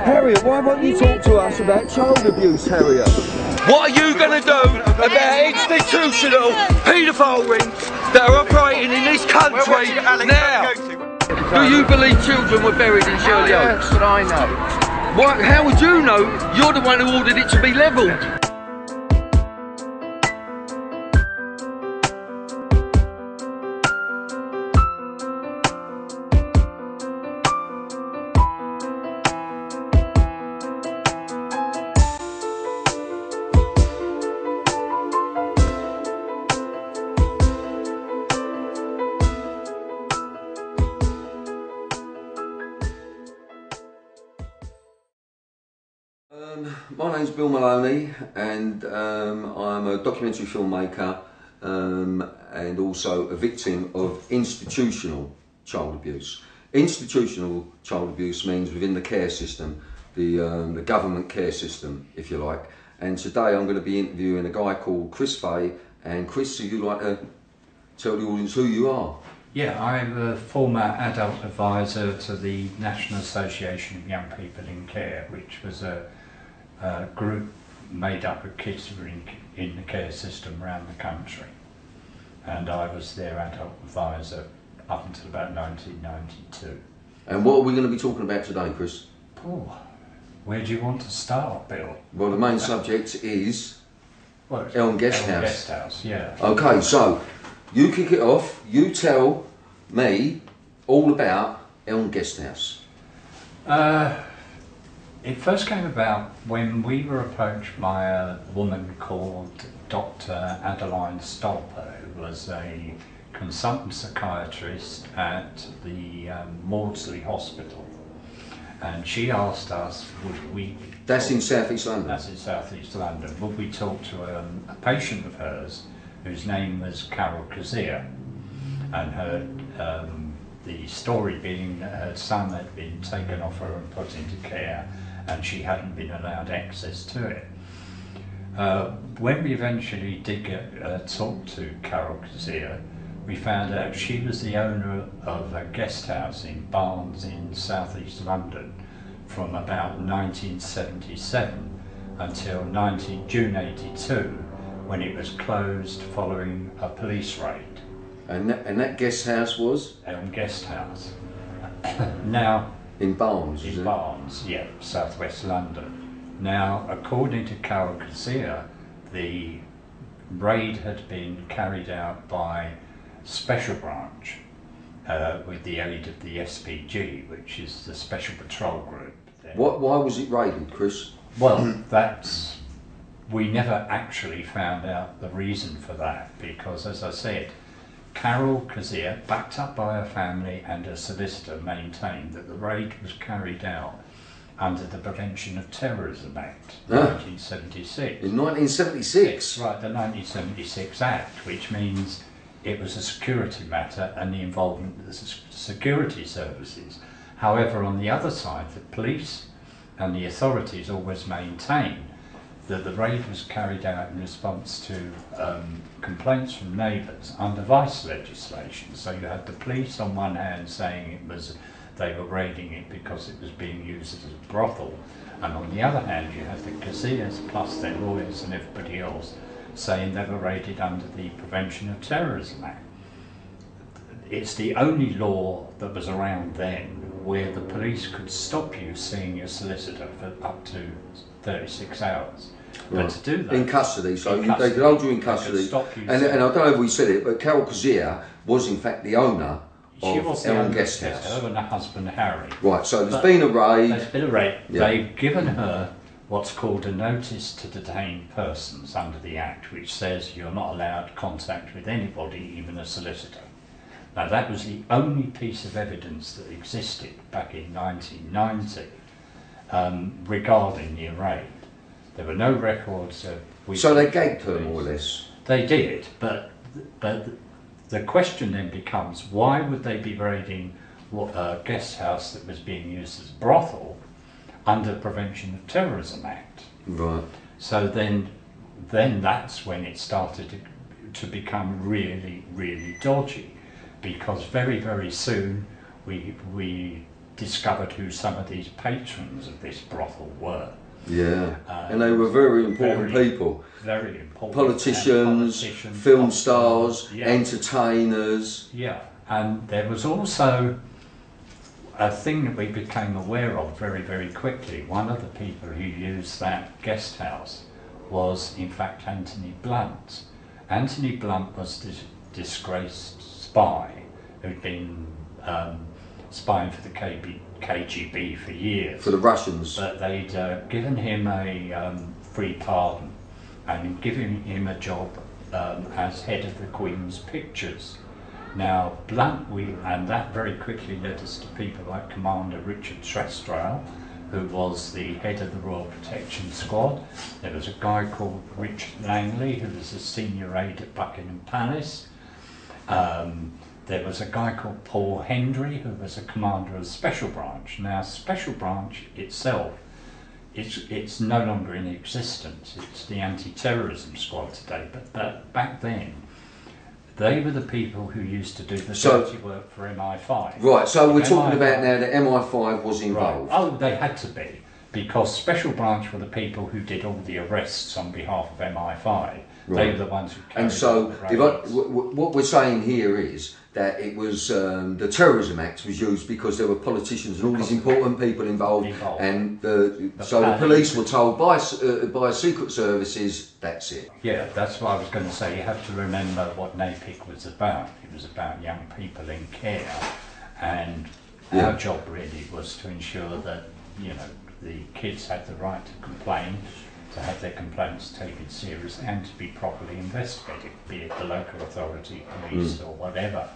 Harriet, why won't you talk to us about child abuse, Harriet? What are you going to do about institutional paedophile rings that are operating in this country now? Do you believe children were buried in Shirley Oaks? Yes, but I know. What, how would you know? You're the one who ordered it to be levelled. My name's Bill Maloney, and I'm a documentary filmmaker and also a victim of institutional child abuse. Institutional child abuse means within the care system, the government care system, if you like. And today I'm going to be interviewing a guy called Chris Fay. And Chris, would you like to tell the audience who you are? Yeah, I'm a former adult advisor to the National Association of Young People in Care, which was a group made up of kids who were in the care system around the country, and I was their adult advisor up until about 1992. And what are we going to be talking about today, Chris? Oh, where do you want to start, Bill? Well, the main subject is Elm Guest House. Guest House, yeah. Okay, so you kick it off. You tell me all about Elm Guest House. It first came about when we were approached by a woman called Dr. Adeline Stolper, who was a consultant psychiatrist at the Maudsley Hospital, and she asked us, would we... That's in South East London? That's in South East London. Would we talk to a patient of hers whose name was Carol Kazir, and her the story being that her son had been taken off her and put into care, and she hadn't been allowed access to it. When we eventually did get talk to Carol Kazir, we found out she was the owner of a guest house in Barnes in South East London from about 1977 until June 82, when it was closed following a police raid. And that guest house was? Elm Guest House. Now, in Barnes, is it? In Barnes, yeah, southwest London. Now, according to Carol Kazir, the raid had been carried out by Special Branch with the aid of the SPG, which is the Special Patrol Group. Why was it raided, Chris? Well, we never actually found out the reason for that, because, as I said, Carol Kazir, backed up by her family and her solicitor, maintained that the raid was carried out under the Prevention of Terrorism Act, 1976. In 1976? Right, the 1976 Act, which means it was a security matter and the involvement of the security services. However, on the other side, the police and the authorities always maintained that the raid was carried out in response to complaints from neighbours under vice legislation. So you had the police on one hand saying they were raiding it because it was being used as a brothel, and on the other hand you had the Kazirs plus their lawyers and everybody else saying they were raided under the Prevention of Terrorism Act. It's the only law that was around then where the police could stop you seeing your solicitor for up to 36 hours. Right. But to do that, in custody, so they could hold you in custody. And I don't know if we said it, but Carol Kazir was in fact the owner of Elm Guest House. Her and her husband Harry. Right, so there's been a raid. There's been a raid. Yeah. They've given her what's called a notice to detain persons under the Act, which says you're not allowed contact with anybody, even a solicitor. Now that was the only piece of evidence that existed back in 1990 regarding the raid. There were no records of... So they gagged her, more or less? They did, but the question then becomes, why would they be raiding a guest house that was being used as a brothel under Prevention of Terrorism Act? Right. So then that's when it started to become really, really dodgy, because very, very soon we discovered who some of these patrons of this brothel were. Yeah, and they were very important people. Very important. Politicians, film stars, yeah. entertainers. Yeah, and there was also a thing that we became aware of very, very quickly. One of the people who used that guest house was, in fact, Anthony Blunt. Anthony Blunt was this disgraced spy who'd been spying for the KGB for years. For the Russians. But they'd given him a free pardon and given him a job as head of the Queen's Pictures. Now, Blunt, and that very quickly led us to people like Commander Richard Trestrail, who was the head of the Royal Protection Squad. There was a guy called Richard Langley, who was a senior aide at Buckingham Palace. There was a guy called Paul Hendry, who was a commander of the Special Branch. Now, Special Branch itself, it's no longer in existence. It's the anti-terrorism squad today. But back then, they were the people who used to do the dirty work for MI5. Right, so we're talking about now that MI5 was involved. Right. Oh, they had to be, because Special Branch were the people who did all the arrests on behalf of MI5. Right. They were the ones who carried And so, the what we're saying here is that it was the Terrorism Act was used because there were politicians and all these important people involved. And so the police were told by secret services, that's it. Yeah, that's what I was going to say. You have to remember what NAPIC was about. It was about young people in care, and our job really was to ensure that, you know, the kids had the right to complain, to have their complaints taken seriously and to be properly investigated, be it the local authority, police or whatever.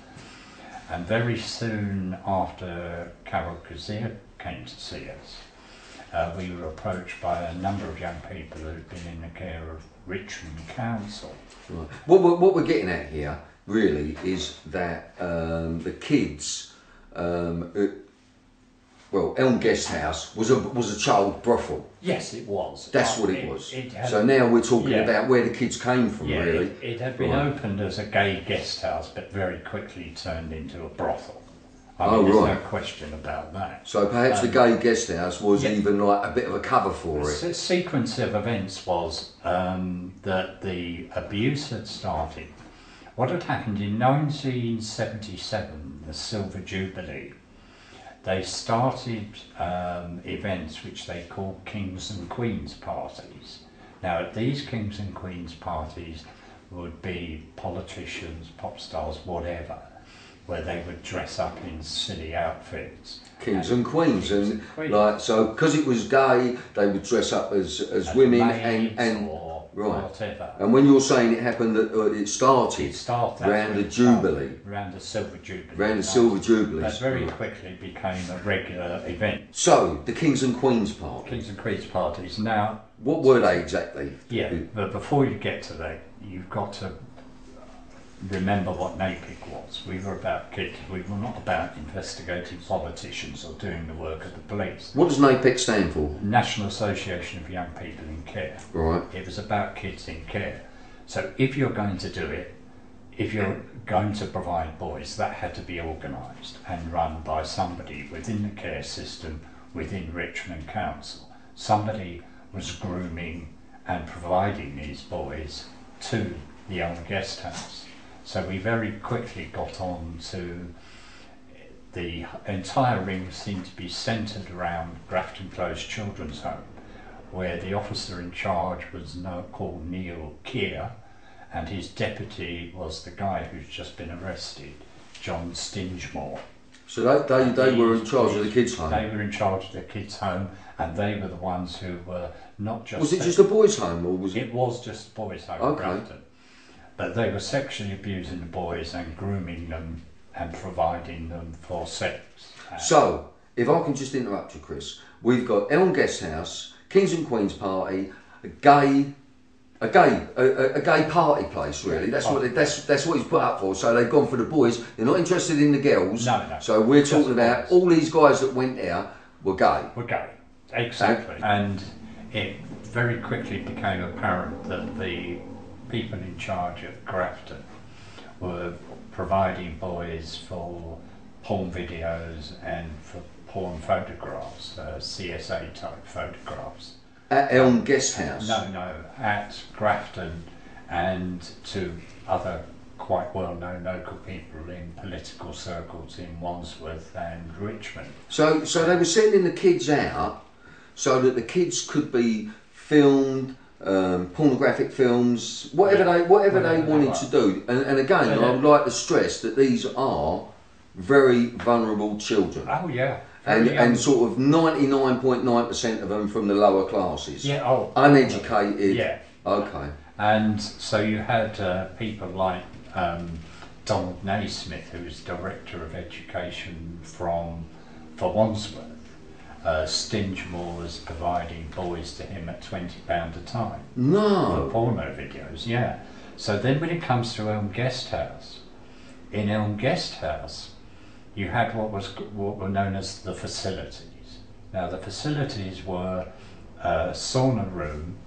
And very soon after Carol Kazir came to see us, we were approached by a number of young people who had been in the care of Richmond Council. Right. What we're getting at here really is that the kids, Elm Guest House was a child brothel. Yes, it was. That's what it was. So now we're talking about where the kids came from, really. It had been opened as a gay guest house, but very quickly turned into a brothel. I mean, there's no question about that. So perhaps the gay guest house was even like a bit of a cover for it. The sequence of events was that the abuse had started. What had happened in 1977, the Silver Jubilee, they started events which they called Kings and Queens parties. Now, at these Kings and Queens parties would be politicians, pop stars, whatever, where they would dress up in silly outfits. Kings and Queens, like, so because it was gay, they would dress up as women and whatever. And when you're saying it happened, it started around the Jubilee, around the Silver Jubilee, around the Silver Jubilee. That very quickly became a regular event. So the Kings and Queens party. Kings and Queens parties. Now, what were they exactly? Yeah, but before you get to that, you've got to remember what NAPIC was. We were about kids. We were not about investigating politicians or doing the work of the police. What does NAPIC stand for? National Association of Young People in Care. Right. It was about kids in care. So if you're going to do it, if you're going to provide boys, that had to be organised and run by somebody within the care system, within Richmond Council. Somebody was grooming and providing these boys to the Elm Guest House. So we very quickly got on to the entire ring seemed to be centred around Grafton Close Children's Home, where the officer in charge was now called Neil Keir, and his deputy was the guy who's just been arrested, John Stingemore. So they were in charge of the kids' home? They were in charge of the kids' home, and they were the ones who were not just... Was it just a boys' home, or was it... It was just a boys' home in Grafton. But they were sexually abusing the boys and grooming them and providing them for sex. So, if I can just interrupt you, Chris, we've got Elm Guest House, Kings and Queens party, a gay party place, really. That's what he's put up for. So they've gone for the boys. They're not interested in the girls. No. So we're talking about all these guys that went there were gay. Were gay, exactly. And it very quickly became apparent that the people in charge at Grafton were providing boys for porn videos and for porn photographs, CSA type photographs. At Elm Guest House? No, at Grafton, and to other quite well-known local people in political circles in Wandsworth and Richmond. So they were sending the kids out so that the kids could be filmed, pornographic films, whatever they wanted to do. And again, I would like to stress that these are very vulnerable children. Oh yeah. And sort of 99.9% of them from the lower classes. Yeah. Uneducated. Yeah. Okay. And so you had people like Donald Naismith, who was Director of Education for Wandsworth. Stingemore was providing boys to him at £20 a time. No. For porno videos, yeah. So then when it comes to Elm Guest House, in Elm Guest House, you had what were known as the facilities. Now the facilities were a sauna room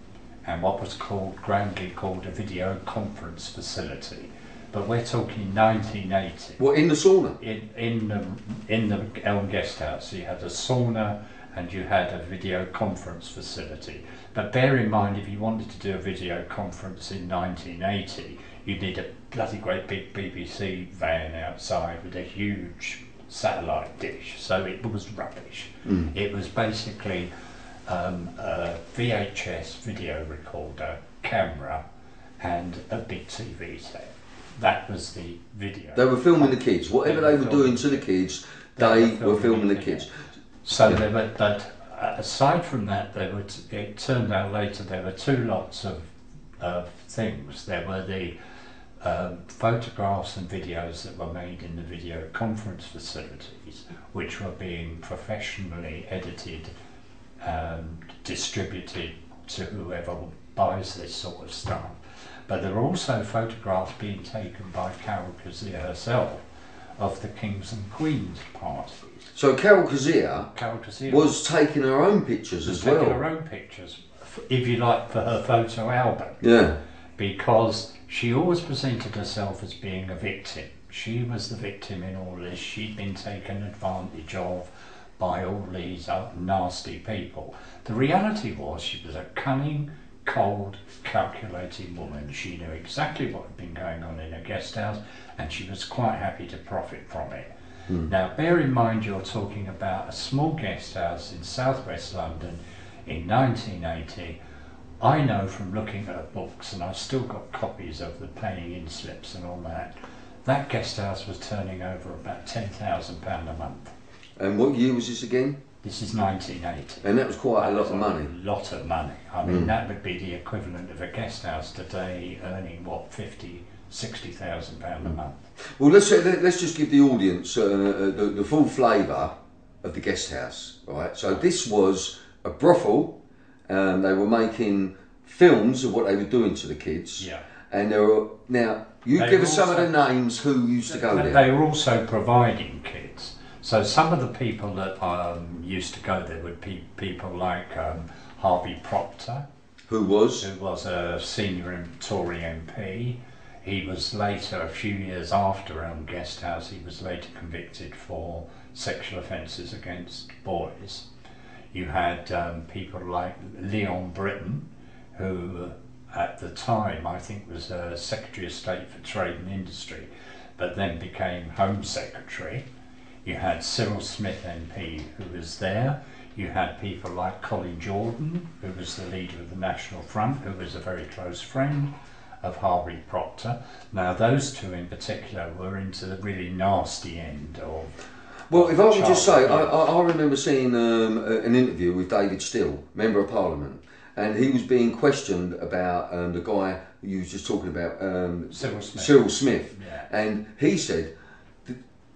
and what was grandly called a video conference facility. But we're talking 1980. What, in the sauna? In the Elm Guest House, you had a sauna and you had a video conference facility. But bear in mind, if you wanted to do a video conference in 1980, you'd need a bloody great big BBC van outside with a huge satellite dish. So it was rubbish. It was basically a VHS video recorder, camera, and a big TV set. That was the video. They were filming the kids. Whatever they were doing to the kids, they were filming the kids. So there were, but aside from that, it turned out later there were two lots of things. There were the photographs and videos that were made in the video conference facilities, which were being professionally edited and distributed to whoever buys this sort of stuff. But there were also photographs being taken by Carol Kazir herself of the Kings and Queens parties. So Carol Kazir was taking her own pictures as well. Taking her own pictures, if you like, for her photo album. Yeah. Because she always presented herself as being a victim. She was the victim in all this. She'd been taken advantage of by all these nasty people. The reality was she was a cunning, cold, calculating woman. She knew exactly what had been going on in her guest house and she was quite happy to profit from it. Now bear in mind you're talking about a small guest house in southwest London in 1980. I know from looking at her books, and I've still got copies of the paying in slips and all that, that guest house was turning over about £10,000 a month. And what year was this again? This is 1980. And that was quite a lot of money. A lot of money. I mean, that would be the equivalent of a guest house today earning, what, £60,000 a month. Well, let's just give the audience the full flavour of the guest house, right? So this was a brothel. They were making films of what they were doing to the kids. Yeah. And there were, now, give us some of the names who used to go there. They were also providing kids. So some of the people that used to go there would be people like Harvey Proctor, who was a senior Tory MP. He was later, a few years after Elm Guest House, he was later convicted for sexual offences against boys. You had people like Leon Britton, who at the time I think was Secretary of State for Trade and Industry, but then became Home Secretary. You had Cyril Smith MP, who was there. You had people like Colin Jordan, who was the leader of the National Front, who was a very close friend of Harvey Proctor. Now those two in particular were into the really nasty end of... Well, if I could just say, I remember seeing an interview with David Still, Member of Parliament, and he was being questioned about the guy you was just talking about, Cyril Smith. Yeah. And he said,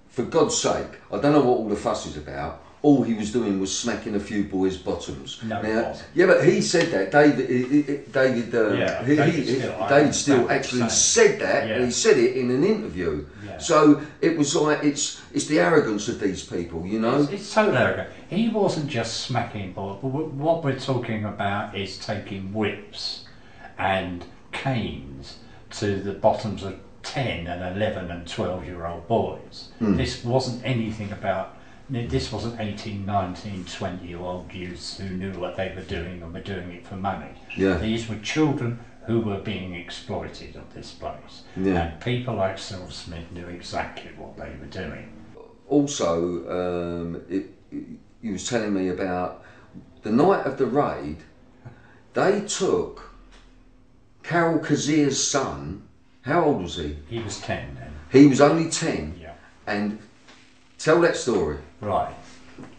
for God's sake, I don't know what all the fuss is about. All he was doing was smacking a few boys' bottoms. No, yeah, but he said that. David Still actually said that, and he said it in an interview. Yeah. So it was like it's the arrogance of these people, you know. It's so arrogant. He wasn't just smacking boys. What we're talking about is taking whips and canes to the bottoms of 10 and 11 and 12-year-old boys. This wasn't anything about this wasn't 18, 19, 20-year-old youths who knew what they were doing and were doing it for money. Yeah. These were children who were being exploited at this place. Yeah. And people like Cyril Smith knew exactly what they were doing. Also, he was telling me about the night of the raid, they took Carol Kazir's son. How old was he? He was 10 then. He was only 10. Yeah. And tell that story. Right.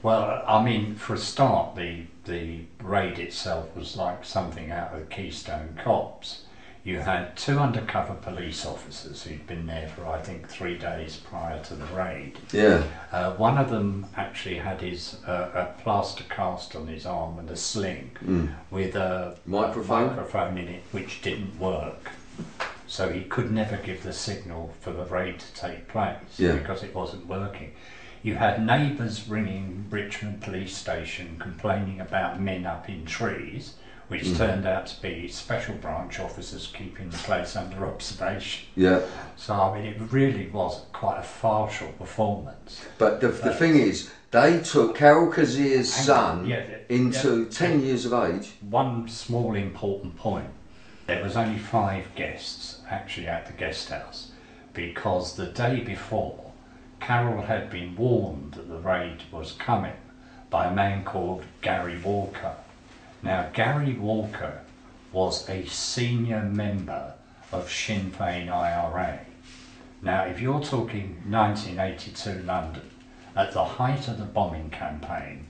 Well, I mean, for a start, the raid itself was like something out of Keystone Cops. You had 2 undercover police officers who'd been there for, I think, 3 days prior to the raid. Yeah. One of them actually had his a plaster cast on his arm and a sling with a microphone in it, which didn't work. So he could never give the signal for the raid to take place because it wasn't working. You had neighbours ringing Richmond Police Station complaining about men up in trees, which turned out to be special branch officers keeping the place under observation. Yeah. So I mean, it really was quite a partial performance. But the thing is, they took Carol Kazir's son into 10 years of age. One small important point. There was only 5 guests actually at the guest house, because the day before, Carol had been warned that the raid was coming by a man called Gary Walker. Now, Gary Walker was a senior member of Sinn Féin IRA. Now, if you're talking 1982 London, at the height of the bombing campaign,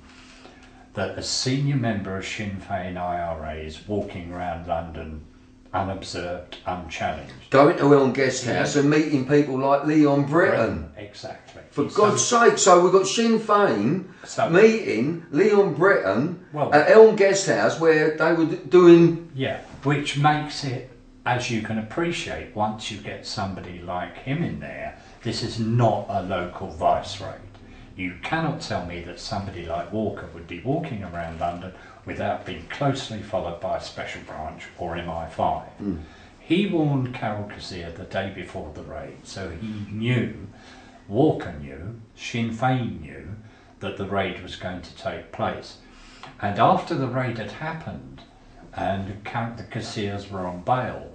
that a senior member of Sinn Féin IRA is walking around London unobserved, unchallenged. Going to Elm Guest House and meeting people like Leon Britton. Exactly. For God's sake, so we've got Sinn Féin meeting Leon Britton at Elm Guest House where they were doing... Yeah, which makes it, as you can appreciate, once you get somebody like him in there, this is not a local vice raid. You cannot tell me that somebody like Walker would be walking around London without being closely followed by a special branch or MI5. He warned Carol Kazir the day before the raid, so he knew, Walker knew, Sinn Féin knew that the raid was going to take place. And after the raid had happened and the Kazirs were on bail,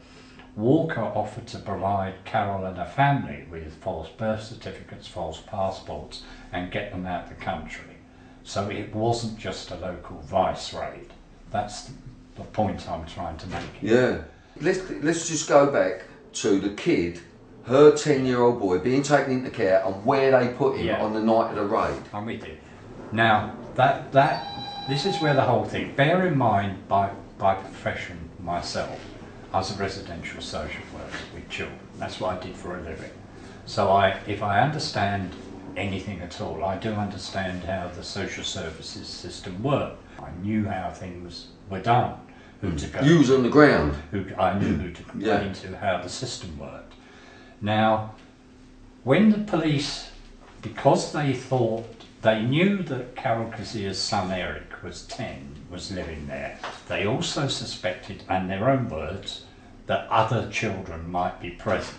Walker offered to provide Carol and her family with false birth certificates, false passports, and get them out of the country. So it wasn't just a local vice raid. That's the point I'm trying to make. Yeah. Let's just go back to the kid, her 10-year-old boy, being taken into care and where they put him on the night of the raid. I'm with you. Now, this is where the whole thing, bear in mind, by profession myself, I was a residential social worker with children. That's what I did for a living. So if I understand anything at all, I do understand how the social services system worked. I knew how things were done, who to go. You was on the ground. I knew who to complain to, how the system worked. Now, when the police, because they knew that Carol Kazir's son Eric was 10, was living there, they also suspected, and their own words, that other children might be present.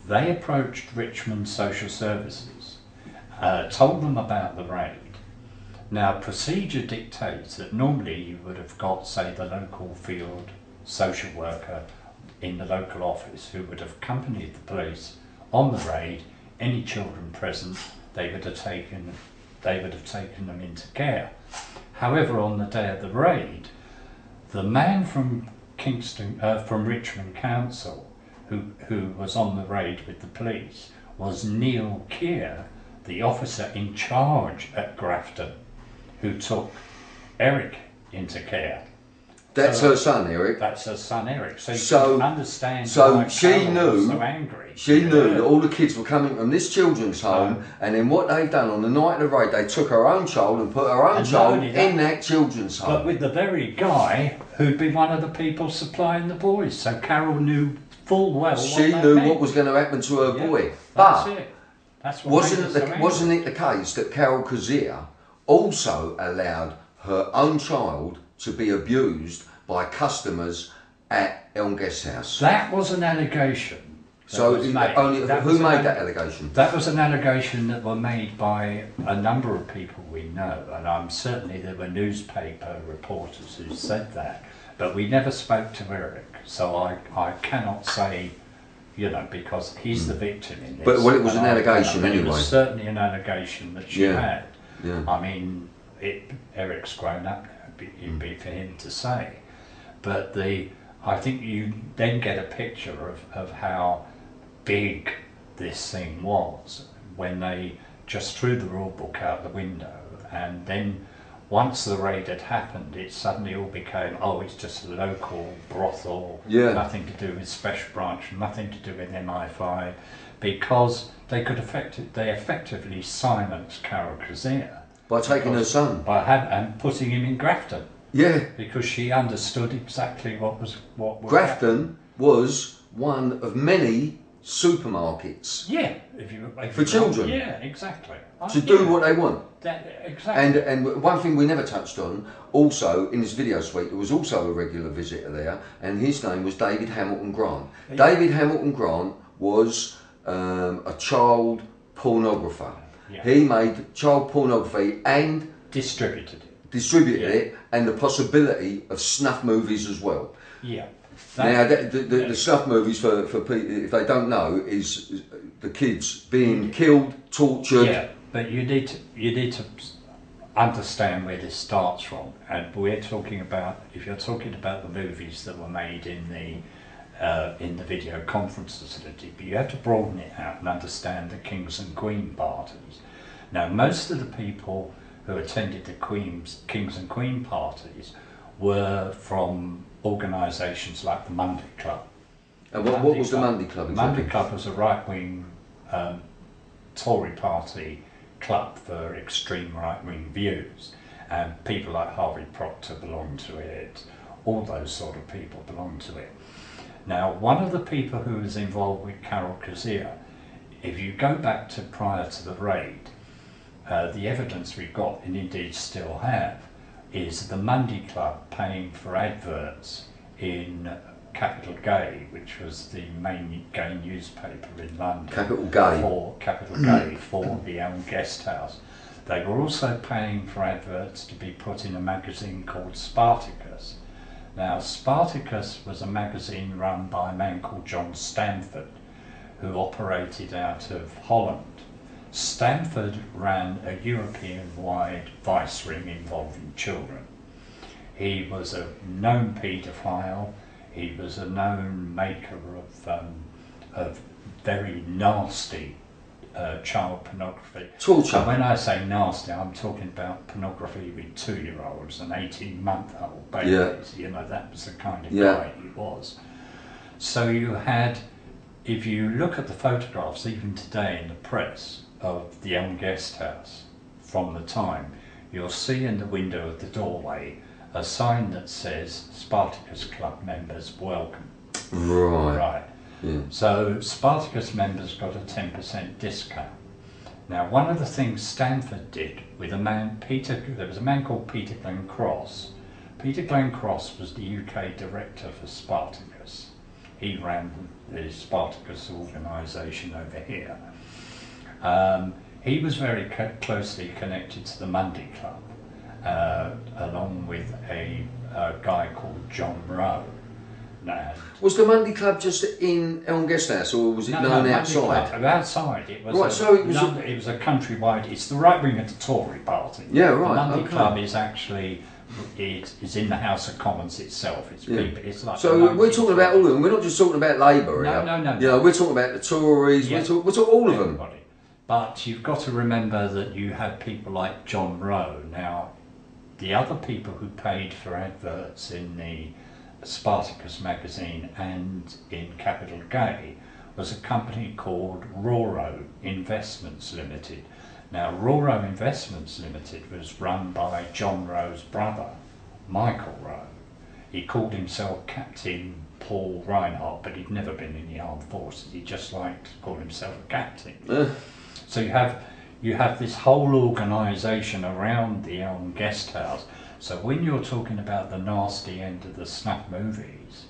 They approached Richmond Social Services, told them about the raid. Now, procedure dictates that normally you would have got, say, the local field social worker in the local office who would have accompanied the police on the raid. Any children present, they would have taken them into care. However, on the day of the raid, the man from Richmond Council, who was on the raid with the police, was Neil Keir, the officer in charge at Grafton, who took Eric into care. That's her son, Eric. That's her son, Eric. So you can understand why she Carol was knew. So angry. She knew that all the kids were coming from this children's home, and then what they'd done on the night of the raid, they took her own child and put her own child in that children's home. But with the very guy who'd been one of the people supplying the boys, so Carol knew full well. She knew what was going to happen to her boy. That's but it. That's what wasn't it the case that Carol Kazir also allowed her own child to be abused by customers at Elm Guest House? That was an allegation. So was made. only That who was made an- that allegation? That was an allegation that were made by a number of people we know, and certainly there were newspaper reporters who said that, but we never spoke to Eric, so I cannot say, you know, because he's the victim in this. But well, it was an allegation It anyway. was certainly an allegation that she had. Yeah. I mean, Eric's grown up now, it'd be for him to say. But I think you then get a picture of how big this thing was when they just threw the rule book out the window, and then once the raid had happened, it suddenly all became, oh, it's just a local brothel, nothing to do with Special Branch, nothing to do with MI5, because they effectively silenced Carol Kazir By taking her son. and putting him in Grafton. Yeah. Because she understood exactly what was Grafton was one of many supermarkets. Yeah, for children. Yeah, exactly. To do what they want. Exactly. And one thing we never touched on, also in this video suite, there was also a regular visitor there, and his name was David Hamilton Grant. Yeah. David Hamilton Grant was a child pornographer. Yeah. He made child pornography and distributed it, and the possibility of snuff movies as well. Yeah. Now, the snuff movies, for people, if they don't know, is the kids being killed, tortured. Yeah, but you need to understand where this starts from, and we're talking about, if you're talking about the movies that were made in the video conference facility, but you have to broaden it out and understand the Kings and Queen parties. Now, most of the people who attended the Kings and Queen parties were from organisations like the Monday Club. And what was the Monday Club? The Monday Club was a right-wing Tory party club for extreme right-wing views, and people like Harvey Procter belonged to it. All those sort of people belonged to it. Now, one of the people who was involved with Carol Kazir, if you go back to prior to the raid, the evidence we've got, and indeed still have, is the Monday Club paying for adverts in Capital Gay, which was the main gay newspaper in London. Capital Gay for the Elm Guest House. They were also paying for adverts to be put in a magazine called Spartacus. Now, Spartacus was a magazine run by a man called John Stamford, who operated out of Holland. Stamford ran a European-wide vice ring involving children. He was a known paedophile. He was a known maker of very nasty child pornography. Torture. And when I say nasty, I'm talking about pornography with 2-year-olds and 18-month-old babies. Yeah. You know, that was the kind of guy he was. So you had, if you look at the photographs, even today in the press, of the Elm Guest House from the time, you'll see in the window of the doorway a sign that says Spartacus Club members welcome. Right. Yeah. So Spartacus members got a 10% discount. Now, one of the things Stamford did with there was a man called Peter Glenn Cross. Peter Glenn Cross was the UK director for Spartacus. He ran the Spartacus organisation over here. He was very closely connected to the Monday Club, along with a guy called John Rowe. Was the Monday Club just in Elm Guest House, or was it known outside? Club, outside. It was it was a countrywide. It's the right wing of the Tory party. Yeah, right. The Monday Club is actually is in the House of Commons itself. It's people. It's like so we're talking about all of them. We're not just talking about Labour. No. You know, we're talking about the Tories. Yeah. We're talking all of them. But you've got to remember that you had people like John Rowe. Now, the other people who paid for adverts in the Spartacus magazine and in Capital Gay was a company called Roro Investments Limited. Now, Roro Investments Limited was run by John Rowe's brother, Michael Rowe. He called himself Captain Paul Reinhardt, but he'd never been in the armed forces. He just liked to call himself a captain. So you have this whole organisation around the Elm Guest House. So when you're talking about the nasty end of the snuff movies,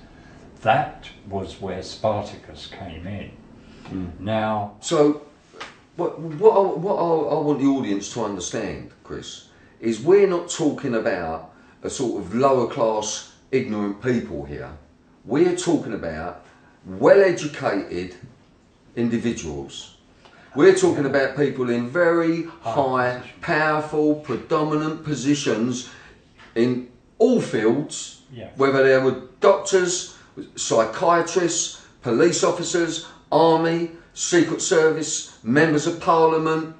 that was where Spartacus came in. Now, So, what I want the audience to understand, Chris, is we're not talking about a sort of lower class, ignorant people here. We're talking about well-educated individuals. We're talking about people in very high, powerful, predominant positions in all fields, whether they were doctors, psychiatrists, police officers, army, secret service, members of parliament,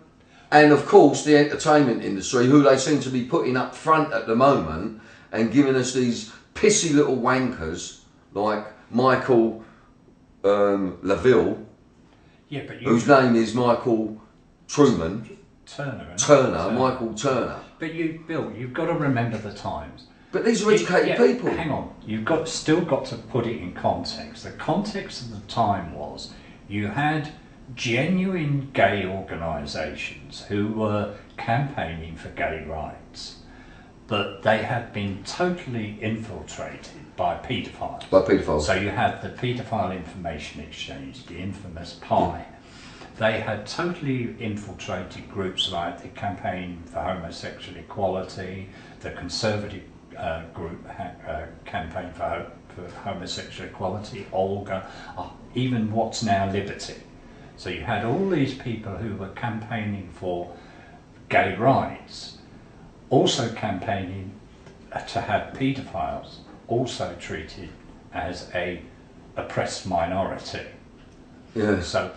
and of course the entertainment industry, who they seem to be putting up front at the moment and giving us these pissy little wankers like Michael LaVille, whose name is Michael Truman. Turner, Michael Turner. But Bill, you've got to remember the times. But these are educated people. Hang on, you've still got to put it in context. The context of the time was you had genuine gay organisations who were campaigning for gay rights, but they had been totally infiltrated by paedophiles. So you had the Paedophile Information Exchange, the infamous PI. They had totally infiltrated groups like the Campaign for Homosexual Equality, the Conservative group Campaign for Homosexual Equality, Olga, even what's now Liberty. So you had all these people who were campaigning for gay rights, also campaigning to have paedophiles also treated as a oppressed minority. Yeah. So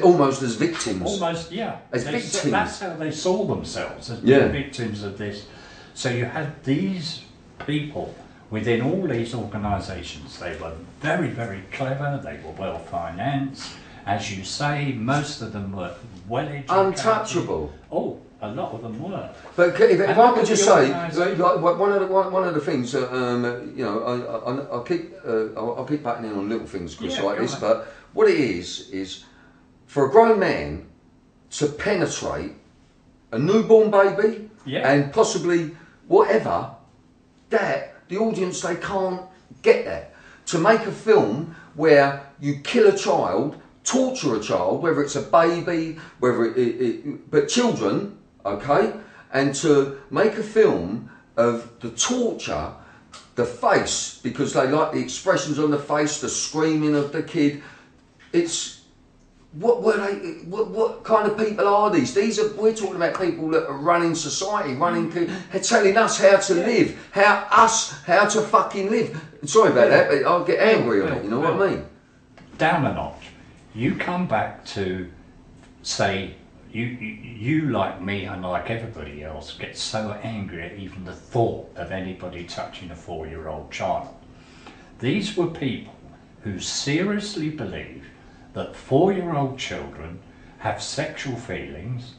almost as victims. Almost, yeah. As victims. That's how they saw themselves, as being victims of this. So you had these people within all these organisations. They were very, very clever. They were well financed. As you say, most of them were well educated. Untouchable. Oh, a lot of them were. But if I could just say, one of the things that you know, I'll keep butting in on little things, Chris, like this. But what it is for a grown man to penetrate a newborn baby and possibly whatever, that the audience, they can't get that. To make a film where you kill a child, torture a child, whether it's a baby, whether but children, okay, and to make a film of the torture, the face, because they like the expressions on the face, the screaming of the kid. It's what kind of people are these? We're talking about people that are running society, telling us how to live, how to fucking live. Sorry about that, but I'll get angry on it. You know what I mean? Down a notch. You come back to say you like me and like everybody else get so angry at even the thought of anybody touching a 4-year-old child. These were people who seriously believed that 4-year-old children have sexual feelings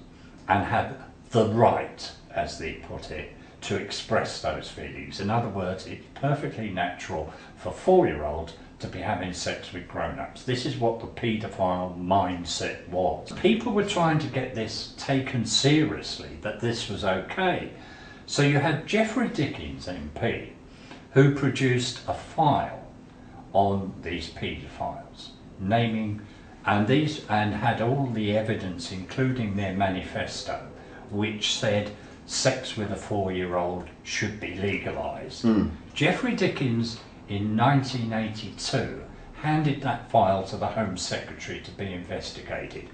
and have the right, as they put it, to express those feelings. In other words, it's perfectly natural for 4-year-olds to be having sex with grown-ups. This is what the paedophile mindset was. People were trying to get this taken seriously, that this was okay. So you had Geoffrey Dickens, MP, who produced a file on these paedophiles, naming and had all the evidence, including their manifesto, which said sex with a 4-year-old should be legalised. Geoffrey Dickens in 1982 handed that file to the Home Secretary to be investigated.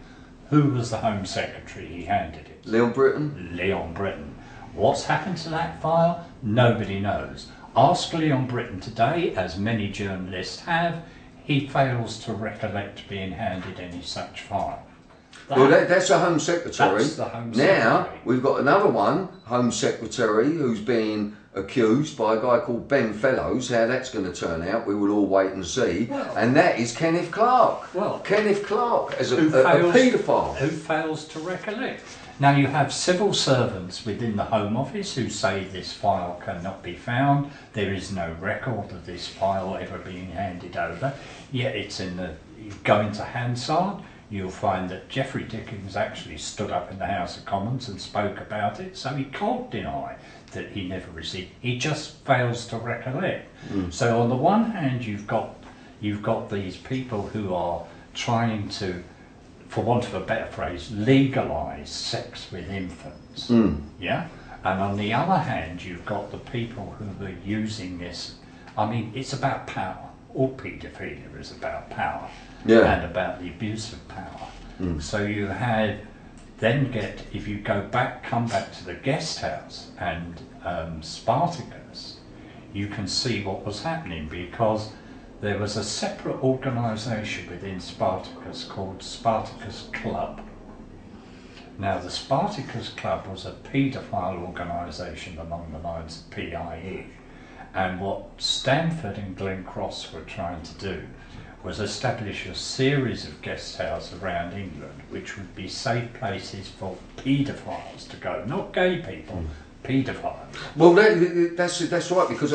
Who was the Home Secretary he handed it to? Leon Britton. Leon Britton. What's happened to that file? Nobody knows. Ask Leon Britton today, as many journalists have, he fails to recollect being handed any such file. That's the Home Secretary. That's the Home Secretary. Now, we've got another one, Home Secretary, who's being accused by a guy called Ben Fellows. How that's going to turn out, we will all wait and see. And that is Kenneth Clarke. Kenneth Clarke, as a paedophile. Who fails to recollect. Now you have civil servants within the Home Office who say this file cannot be found. There is no record of this file ever being handed over. Yet it's in the... You go into Hansard, you'll find that Geoffrey Dickens actually stood up in the House of Commons and spoke about it, so he can't deny that he never received. He just fails to recollect. So on the one hand, you've got these people who are trying to, for want of a better phrase, legalise sex with infants. Yeah? And on the other hand, you've got the people who are using this. I mean, it's about power. All paedophilia is about power and about the abuse of power. So you had, if you come back to the guest house and Spartacus, you can see what was happening, because there was a separate organisation within Spartacus called Spartacus Club. Now, the Spartacus Club was a paedophile organisation along the lines of PIE, and what Stanford and Glen Cross were trying to do was establish a series of guest houses around England which would be safe places for paedophiles to go, not gay people, paedophiles. Well, that's right, because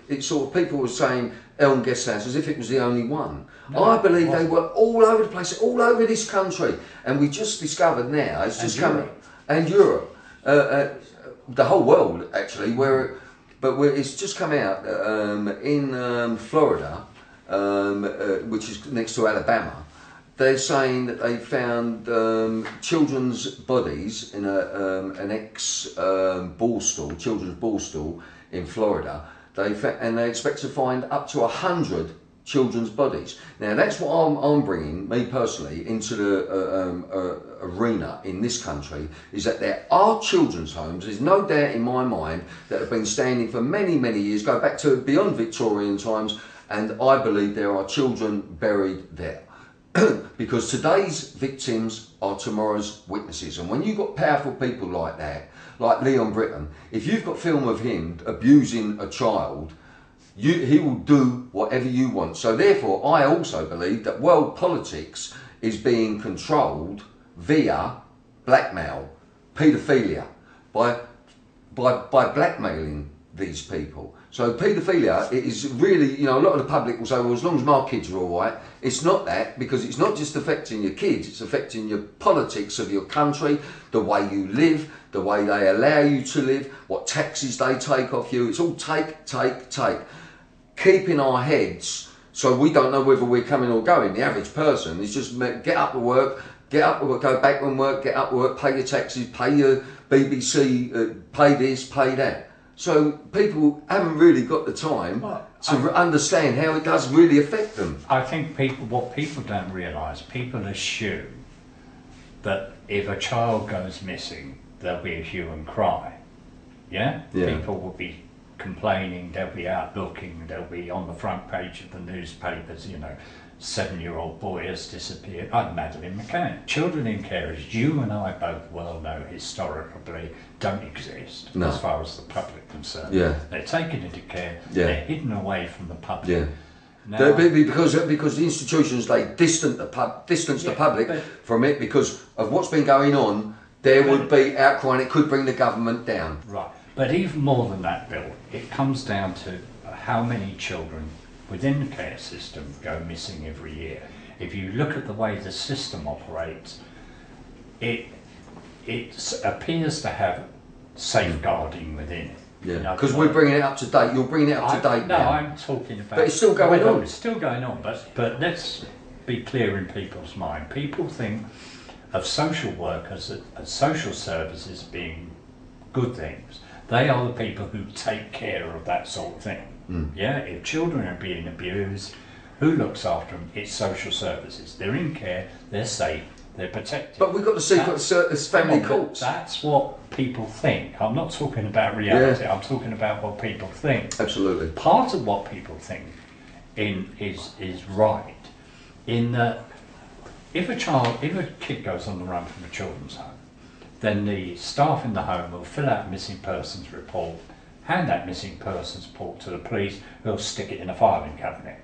it's sort of, people were saying Elm Guest House as if it was the only one. No, I believe they were all over the place, all over this country, and we just discovered now, it's just coming, and Europe, the whole world actually, it's just come out in Florida, which is next to Alabama. They're saying that they found children's bodies in an children's ball stall in Florida. And they expect to find up to 100 children's bodies. Now that's what I'm bringing, me personally, into the arena in this country, is that there are children's homes, there's no doubt in my mind, that have been standing for many, many years, go back to beyond Victorian times, and I believe there are children buried there. Because today's victims are tomorrow's witnesses, and when you've got powerful people like that, like Leon Britton, if you've got film of him abusing a child, he will do whatever you want. So therefore, I also believe that world politics is being controlled via blackmail, paedophilia, by blackmailing these people. So paedophilia, it is really, a lot of the public will say, well, as long as my kids are all right. It's not that, because it's not just affecting your kids, it's affecting your politics of your country, the way you live, the way they allow you to live, what taxes they take off you. It's all take. Keeping our heads so we don't know whether we're coming or going. The average person is just get up to work, go back from work, get up to work, pay your taxes, pay your BBC, pay this, pay that. So people haven't really got the time to understand how it does really affect them. I think what people don't realise, people assume that if a child goes missing, there'll be a hue and cry. Yeah? People will be complaining, they'll be out looking, they'll be on the front page of the newspapers, 7-year-old boy has disappeared. Madeleine McCann. Children in care, as you and I both well know, historically don't exist as far as the public concerned. They're taken into care, they're hidden away from the public. Now, because the institutions, they distance the public from it, because of what's been going on. There would be outcry, and it could bring the government down. Right, but even more than that, Bill, it comes down to how many children within the care system go missing every year. If you look at the way the system operates, it appears to have safeguarding within it. Because we're bringing it up to date. You're bringing it up to date now. No, I'm talking about... But it's still going on. It's still going on, but let's be clear in people's mind. People think of social workers and social services being good things. They are the people who take care of that sort of thing. If children are being abused, who looks after them? It's social services. They're in care, they're safe, they're protected. But we've got the secret family courts. That's what people think. I'm not talking about reality, I'm talking about what people think. Absolutely. Part of what people think is right, in that if a kid goes on the run from a children's home, then the staff in the home will fill out a missing persons report, hand that missing persons report to the police, who'll stick it in a filing cabinet.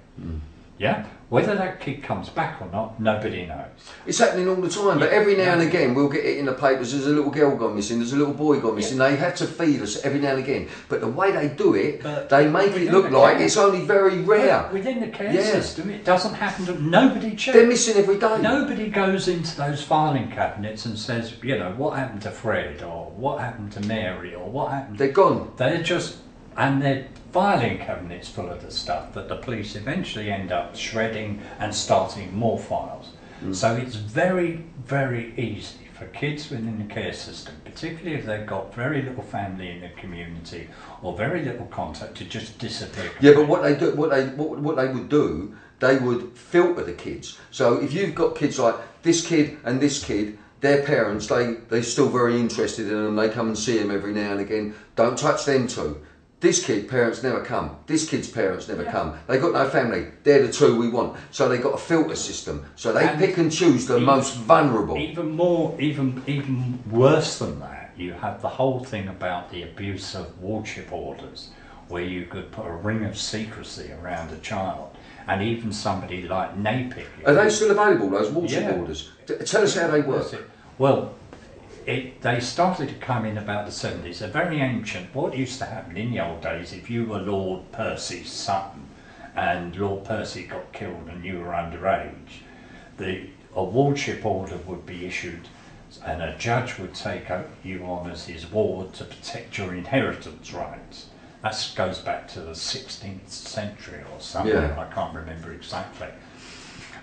Yeah? Whether that kid comes back or not, nobody knows. It's happening all the time, but every now and again we'll get it in the papers, there's a little girl gone missing, there's a little boy gone missing. They have to feed us every now and again. But the way they do it, they make it look like it's only very rare. Within the care system, it doesn't happen to... Nobody checks. They're missing every day. Nobody goes into those filing cabinets and says, what happened to Fred, or what happened to Mary, or what happened... They're gone. They're just... And they're filing cabinets full of the stuff that the police eventually end up shredding and starting more files. So it's very, very easy for kids within the care system, particularly if they've got very little family in the community or very little contact, to just disappear. Yeah, but what they would do, they would filter the kids. So if you've got kids like this kid and this kid, their parents, they're still very interested in them. They come and see them every now and again. Don't touch them two. This kid, parents never come. This kid's parents never come. They got no family. They're the two we want. So they got a filter system. So they pick and choose the most vulnerable. Even worse than that, you have the whole thing about the abuse of wardship orders, where you could put a ring of secrecy around a child. And even somebody like NAPIC. Are they still available, those wardship orders? Tell us how they work. Well, they started to come in about the 70s. They're very ancient. What used to happen in the old days, if you were Lord Percy's son and Lord Percy got killed and you were underage, a wardship order would be issued and a judge would take you on as his ward to protect your inheritance rights. That goes back to the 16th century or somewhere, I can't remember exactly.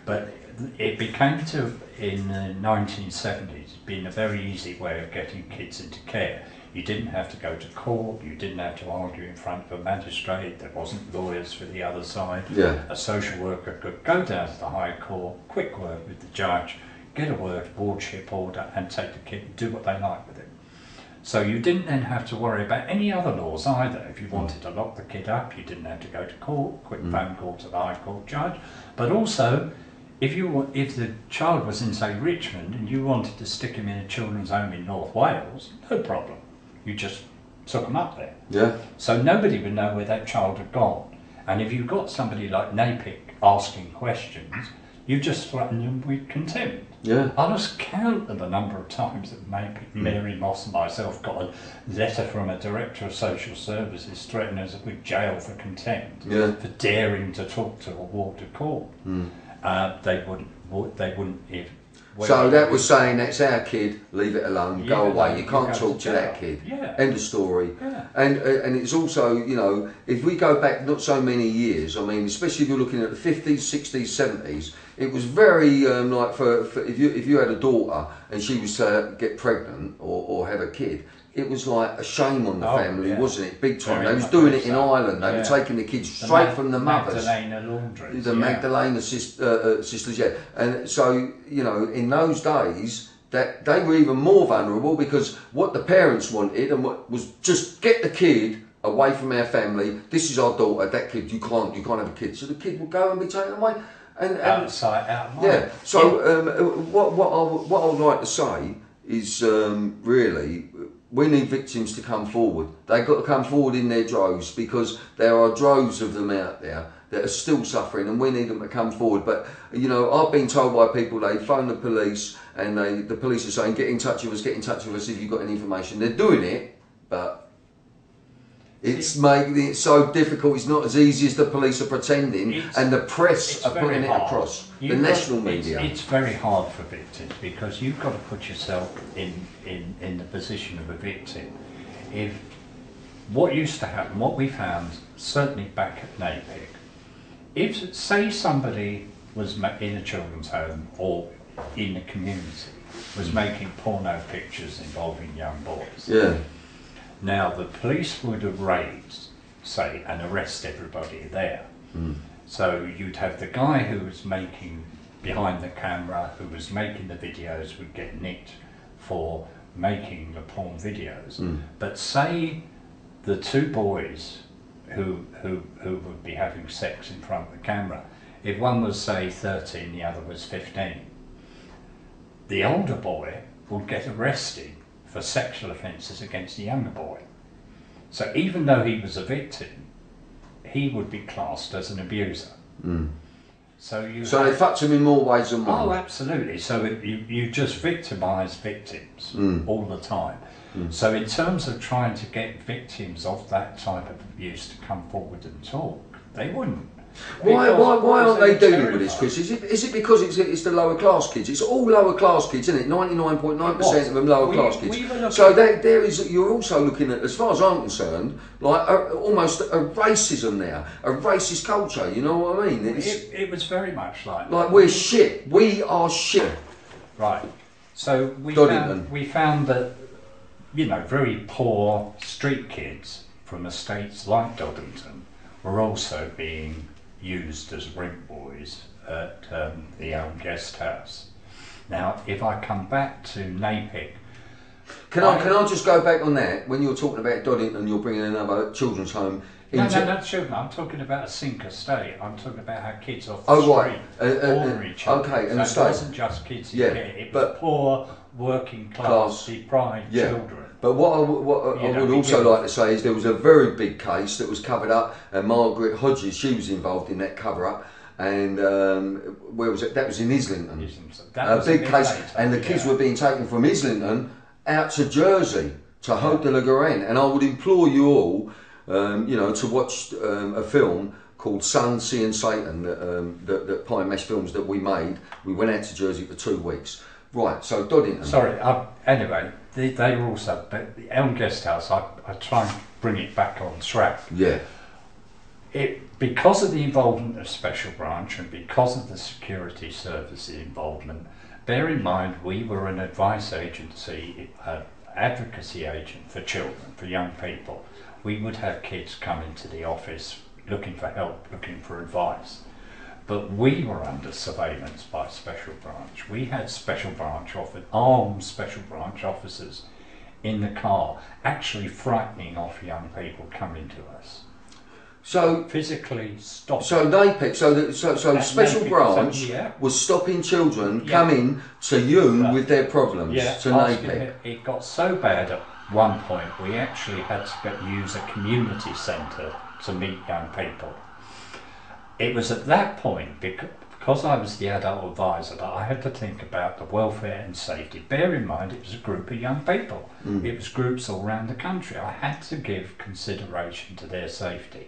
But it became in the 1970s, being a very easy way of getting kids into care. You didn't have to go to court, you didn't have to argue in front of a magistrate, there wasn't lawyers for the other side. A social worker could go down to the High Court, quick word with the judge, get a wardship order and take the kid and do what they like with it. So you didn't then have to worry about any other laws either. If you wanted to lock the kid up, you didn't have to go to court, quick phone call to the High Court judge. But also, if the child was in, say, Richmond and you wanted to stick him in a children's home in North Wales, no problem. You just took them up there. So nobody would know where that child had gone. And if you got somebody like NAPIC asking questions, you just threaten them with contempt. I just count the number of times that Mary Moss and myself got a letter from a director of social services threatening us with jail for contempt for daring to talk to or walk to court. They wouldn't if. So that was saying, that's our kid, leave it alone, go away. You can't talk to that kid. End of story. And it's also, you know, if we go back not so many years, I mean, especially if you're looking at the 50s, 60s, 70s, it was very like for if you had a daughter and she was to get pregnant or have a kid, it was like a shame on the family, wasn't it? Big time. They was doing it in Ireland. They were taking the kids straight from the mothers. Magdalena laundries. The Magdalena sisters, And so, you know, in those days, that they were even more vulnerable, because what the parents wanted and what was just get the kid away from our family. This is our daughter. That kid, you can't have a kid. So the kid would go and be taken away. And out of sight, out of mind. So what I would like to say is really, we need victims to come forward. They've got to come forward in their droves, because there are droves of them out there that are still suffering, and we need them to come forward. But, you know, I've been told by people, they phone the police and the police are saying, get in touch with us if you've got any information. They're doing it, but it's making it so difficult. It's not as easy as the police are pretending, and the press are putting it across. The national media. It's very hard for victims, because you've got to put yourself in the position of a victim. If what used to happen, what we found, certainly back at NAPIC, if, say, somebody was in a children's home or in the community was making porno pictures involving young boys. Now, the police would have raised, say, and arrest everybody there. So you'd have the guy who was making behind the camera, who was making the videos, would get nicked for making the porn videos. But say the two boys who would be having sex in front of the camera, if one was, say, 13, the other was 15, the older boy would get arrested for sexual offences against the younger boy. So even though he was a victim, he would be classed as an abuser. So they fucked him in more ways than one. Oh, absolutely. So you just victimise victims all the time. So in terms of trying to get victims of that type of abuse to come forward and talk, they wouldn't. Why aren't they dealing terrified. with this, Chris? Is it because it's the lower class kids? It's all lower class kids, isn't it? 99.9% of them lower class kids. So there is. You're also looking at, as far as I'm concerned, like almost a racism there, a racist culture. You know what I mean? It was very much like that. Like we're shit. We are shit. Right. So we found that, you know, very poor street kids from estates like Doddington were also being used as rent boys at the Elm Guest House. Now, if I come back to Napick, can I just go back on that? When you're talking about Doddington, you're bringing another children's home. No, not children. I'm talking about a sink estate. I'm talking about how kids off the street, ordinary children. Okay, and so it wasn't just kids in care. It was poor, working class, deprived children. But what I would also like to say is there was a very big case that was covered up, and Margaret Hodges, she was involved in that cover up, and where was it? That was in Islington. A big case, and the kids were being taken from Islington out to Jersey to Haute de la Garenne, and I would implore you all, you know, to watch a film called Sun, Sea and Satan that Pie Mesh Films that we made. We went out to Jersey for 2 weeks. Right, so Doddington. Sorry, anyway, they were also, the Elm Guest House, I try and bring it back on track. Yeah. Because of the involvement of Special Branch and because of the security services involvement, bear in mind we were an advice agency, advocacy agent for children, for young people. We would have kids come into the office looking for help, looking for advice. But we were under surveillance by Special Branch. We had armed Special Branch officers in the car, actually frightening off young people coming to us. So physically stopping. So Napick, so Special Branch was stopping children coming to you with their problems to Napick. It got so bad at one point we actually had to use a community centre to meet young people. It was at that point, because I was the adult advisor, that I had to think about the welfare and safety. Bear in mind, it was a group of young people. It was groups all around the country. I had to give consideration to their safety.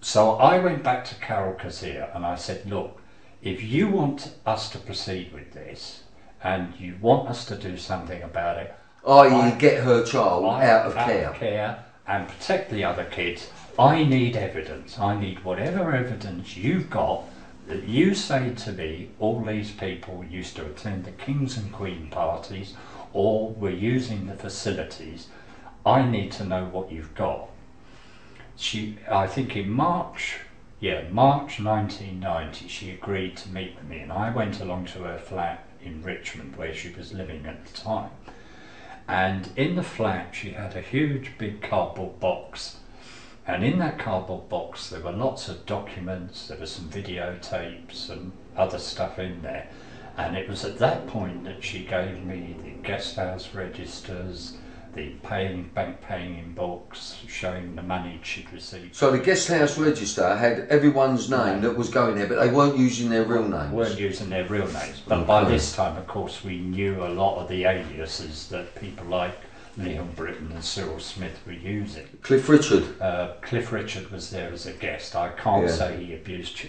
So I went back to Carol Kazir and I said, look, if you want us to proceed with this and you want us to do something about it, i.e. get her child out of care and protect the other kids, I need evidence. I need whatever evidence you've got that you say to me all these people used to attend the Kings and Queen parties or were using the facilities. I need to know what you've got. I think in March 1990, she agreed to meet with me, and I went along to her flat in Richmond where she was living at the time. And in the flat she had a huge big cardboard box, and in that cardboard box there were lots of documents, there were some videotapes and other stuff in there. And it was at that point that she gave me the guest house registers, the bank paying in books, showing the money she'd received. So the guest house register had everyone's name that was going there, but they weren't using their real names? Weren't using their real names. But by this time, of course, we knew a lot of the aliases that people like Leon Britton and Cyril Smith were using. Cliff Richard? Cliff Richard was there as a guest. I can't say he abused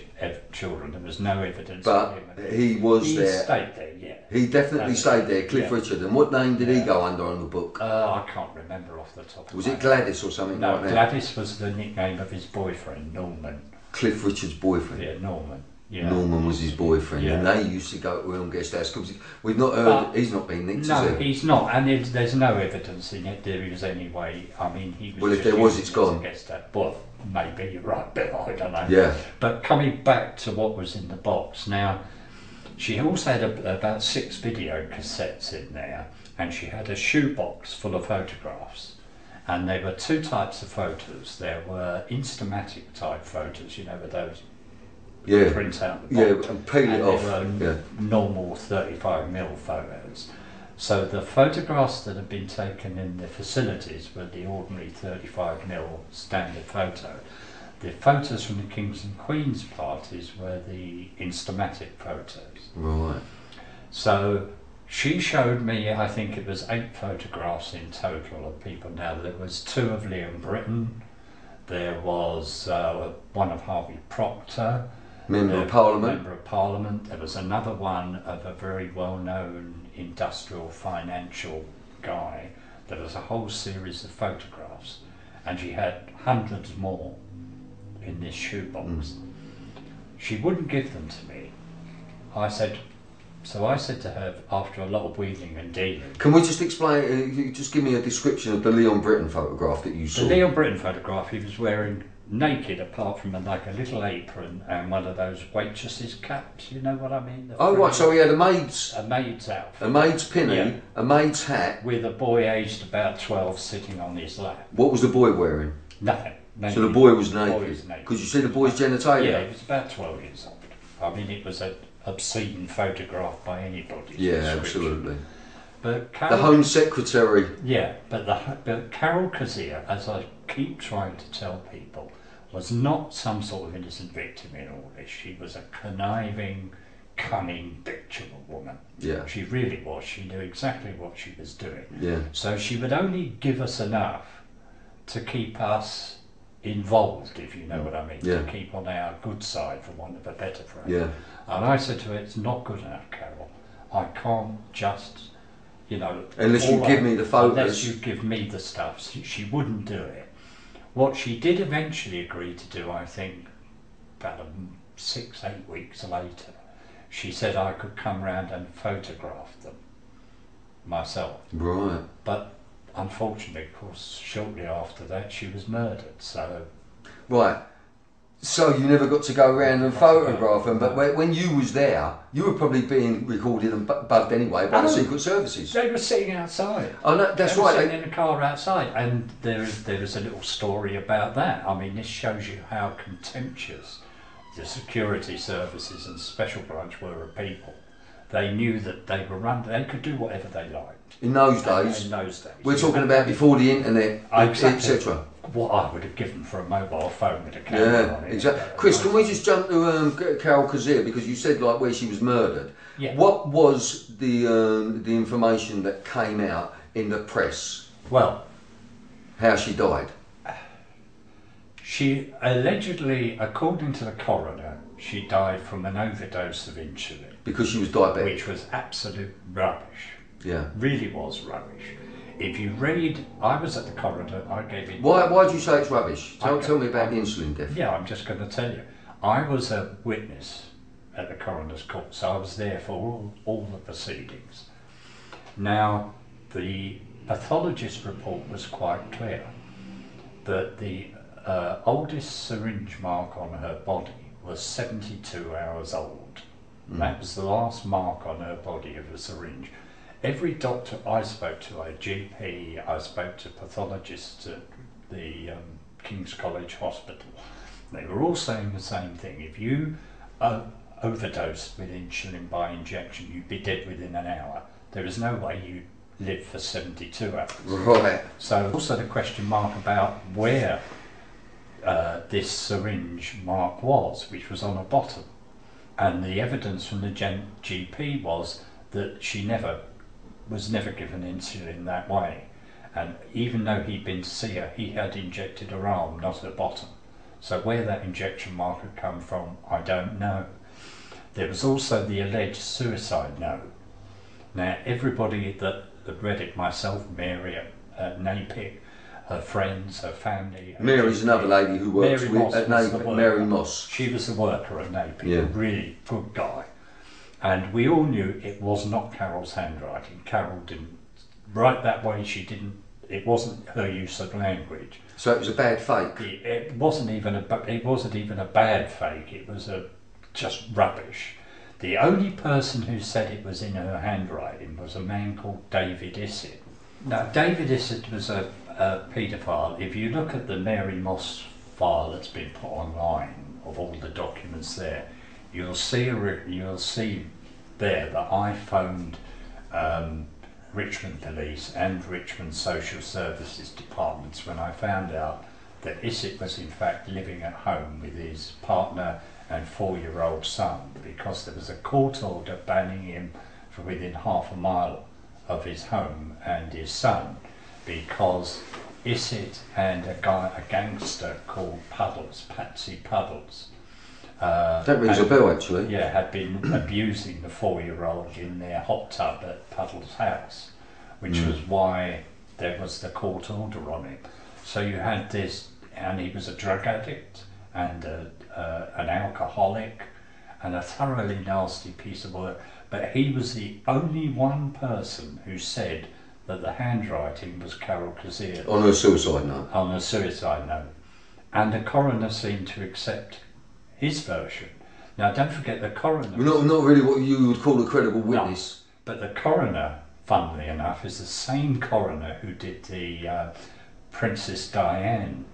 children. There was no evidence of him. But he was there. He stayed there, yeah. He definitely stayed there, Cliff Richard. And what name did he go under on the book? I can't remember off the top of my head. Was it Gladys or something like that? No, Gladys was the nickname of his boyfriend, Norman. Cliff Richard's boyfriend? Yeah, Norman. Yeah. Norman was his boyfriend, and they used to go to Elm Guest House because we've not heard. He's not been nicked. No, he's not, and there's no evidence in it there was any way. I mean, he was. Well, if there was, it's gone. Well, maybe you're right, but I don't know. Yeah. But coming back to what was in the box now, she also had about 6 video cassettes in there, and she had a shoebox full of photographs. And there were 2 types of photos. There were Instamatic type photos, you know, with those. Print out the box, and peel it off. They were normal 35mm photos. So the photographs that had been taken in the facilities were the ordinary 35mm standard photo. The photos from the Kings and Queens parties were the Instamatic photos. Right. So she showed me, I think it was 8 photographs in total of people. Now there was 2 of Leon Britton. There was one of Harvey Proctor, Member of Parliament. Member of Parliament. There was another one of a very well-known industrial financial guy. There was a whole series of photographs, and she had hundreds more in this shoebox. She wouldn't give them to me. I said to her, after a lot of wheeling and dealing. Can we just explain, just give me a description of the Leon Britton photograph that you saw? The Leon Britton photograph, he was wearing naked apart from like a little apron and one of those waitresses' caps, you know what I mean? Oh right, so he had a maid's outfit. A maid's pinny, yeah. A maid's hat. With a boy aged about 12 sitting on his lap. What was the boy wearing? Nothing. Naked. So the boy was naked? Could you see the boy's genitalia? Yeah, he was about 12 years old. I mean, it was an obscene photograph by anybody's description. Absolutely. But Carol, the Home Secretary. Yeah, but Carol Kazir, as I keep trying to tell people, was not some sort of innocent victim in all this. She was a conniving, cunning bitch of a woman. Yeah. She really was. She knew exactly what she was doing. Yeah. So she would only give us enough to keep us involved, if you know what I mean, to keep on our good side, for want of a better phrase. Yeah. And I said to her, it's not good enough, Carol. I can't just, you know... Unless you give me the photos. Unless you give me the stuff. She wouldn't do it. What she did eventually agree to do, I think, about 6-8 weeks later, she said I could come round and photograph them myself. Right. But unfortunately, of course, shortly after that, she was murdered, so... Right. So you never got to go around and photograph them, but when you was there, you were probably being recorded and bugged anyway by the Secret Services. They were sitting outside. Oh, no, that's they were right. Sitting in a car outside, and there is a little story about that. I mean, this shows you how contemptuous the security services and special branch were of people. They knew that they were they could do whatever they liked. In those days? In those days. We're talking about before the internet, etc. What I would have given for a mobile phone with a camera on it. Exactly. Chris, can we just jump to Carol Kazir, because you said like where she was murdered. Yeah. What was the information that came out in the press? Well, how she died? She allegedly, according to the coroner, she died from an overdose of insulin. Because she was diabetic. Which was absolute rubbish. Yeah. Really was rubbish. If you read, I was at the coroner, I gave it... Why do you say it's rubbish? Tell me about the insulin death. Yeah, I'm just going to tell you. I was a witness at the coroner's court, so I was there for all the proceedings. Now, the pathologist report was quite clear that the oldest syringe mark on her body was 72 hours old. That was the last mark on her body of a syringe. Every doctor I spoke to, a GP, I spoke to pathologists at the King's College Hospital, they were all saying the same thing. If you overdosed with insulin by injection, you'd be dead within an hour. There is no way you'd live for 72 hours. Right. So also the question mark about where this syringe mark was, which was on her bottom. And the evidence from the GP was that she was never given insulin that way. And even though he'd been to see her, he had injected her arm, not her bottom. So where that injection mark had come from, I don't know. There was also the alleged suicide note. Now, everybody that read it, myself, Mary at NAPIC, her friends, her family... Mary's another lady who works at NAPIC, Mary Moss. She was the worker at NAPIC, yeah. A really good guy. And we all knew it was not Carol's handwriting. Carol didn't write that way, it wasn't her use of language. So it was a bad fake? It wasn't even a bad fake, it was just rubbish. The only person who said it was in her handwriting was a man called David Issett. Now, David Issett was a paedophile. If you look at the Mary Moss file that's been put online of all the documents there, you'll see there that I phoned Richmond Police and Richmond Social Services departments when I found out that Issett was in fact living at home with his partner and 4-year-old son, because there was a court order banning him from within half a mile of his home and his son, because Issit and a gangster called Puddles, Patsy Puddles. That rings a bell, actually. Yeah, had been abusing the 4-year-old in their hot tub at Puddles' house, which was why there was the court order on him. So you had this, and he was a drug addict and an alcoholic and a thoroughly nasty piece of work. But he was the only one person who said that the handwriting was Carol Kazir. On a suicide note. On a suicide note. And the coroner seemed to accept his version. Now don't forget the coroner... Not really what you would call a credible witness. No, but the coroner, funnily enough, is the same coroner who did the Princess Diane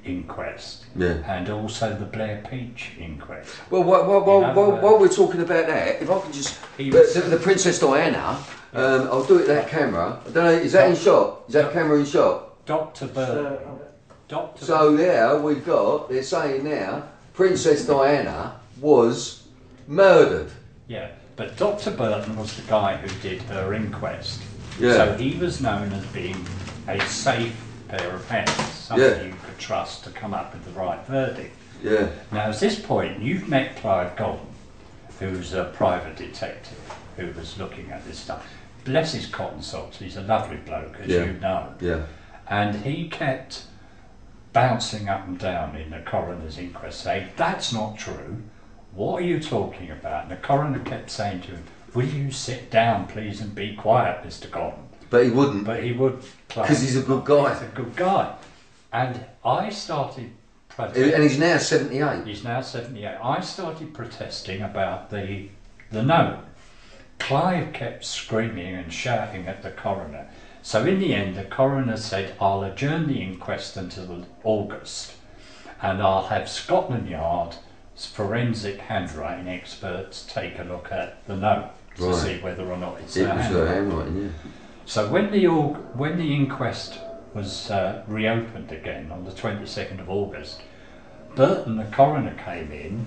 inquest, and also the Blair Peach inquest. Well, while we're talking about that, if I can just... The Princess Diana, I'll do it that camera. I don't know, is that in shot? Is that camera in shot? Dr. Burton. So there we've got, they're saying now, Princess Diana was murdered. Yeah, but Dr. Burton was the guy who did her inquest. Yeah. So he was known as being a safe pair of hands, somebody you could trust to come up with the right verdict. Yeah. Now at this point, you've met Clive Golden, who's a private detective who was looking at this stuff. Bless his cotton socks, he's a lovely bloke, as you know. Yeah. And he kept bouncing up and down in the coroner's inquest saying, that's not true, what are you talking about? And the coroner kept saying to him, will you sit down please and be quiet, Mr. Golden? But he wouldn't. But he would. Because he's a good guy. He's a good guy. And I started protesting. And he's now 78. He's now 78. I started protesting about the note. Clive kept screaming and shouting at the coroner. So in the end, the coroner said, I'll adjourn the inquest until August, and I'll have Scotland Yard's forensic handwriting experts take a look at the note to see whether or not it's her handwriting. So when the inquest was reopened again on the 22nd of August, Burton, the coroner, came in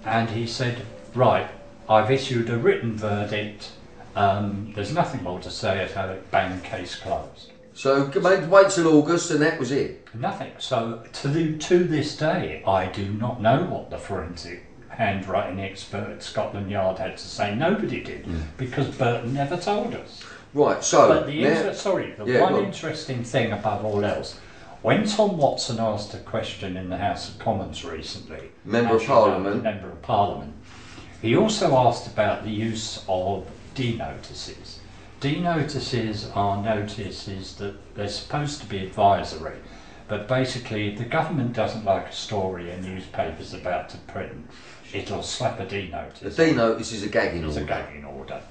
and he said, right, I've issued a written verdict. There's nothing more to say about it. Bang, case closed. So wait till August and that was it? Nothing. So to this day, I do not know what the forensic handwriting expert at Scotland Yard had to say. Nobody did, because Burton never told us. Right, so... But the interesting thing above all else, when Tom Watson asked a question in the House of Commons recently... Member of Parliament. He also asked about the use of D-notices. D-notices are notices that they're supposed to be advisory, but basically if the government doesn't like a story a newspaper's about to print, it'll slap a D-notice. A D-notice is a gagging order. It's a gagging order.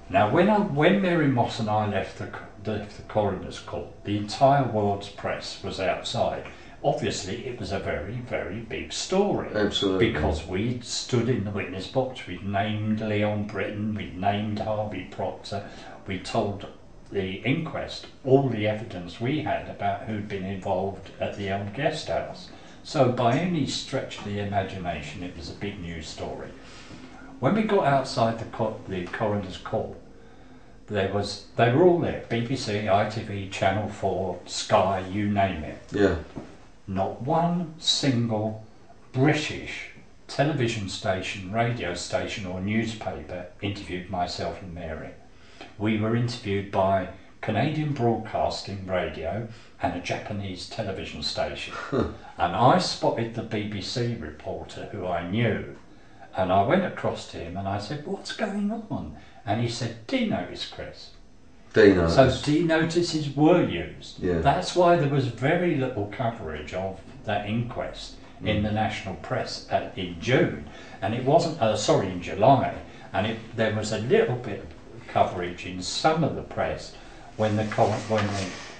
Now when Mary Moss and I left the coroner's court, the entire world's press was outside. Obviously it was a very, very big story. Absolutely. Because we'd stood in the witness box, we'd named Leon Britton, we'd named Harvey Proctor, we told the inquest all the evidence we had about who'd been involved at the old guest house. So by any stretch of the imagination it was a big news story. When we got outside the coroner's court, they were all there, BBC, ITV, Channel 4, Sky, you name it. Yeah. Not one single British television station, radio station or newspaper interviewed myself and Mary. We were interviewed by Canadian Broadcasting Radio and a Japanese television station. And I spotted the BBC reporter who I knew, and I went across to him and I said, what's going on? And he said, D-notice, Chris. D-notice. So D-notices were used. Yeah. That's why there was very little coverage of that inquest in the national press in June, and it wasn't. In July, and there was a little bit of coverage in some of the press when the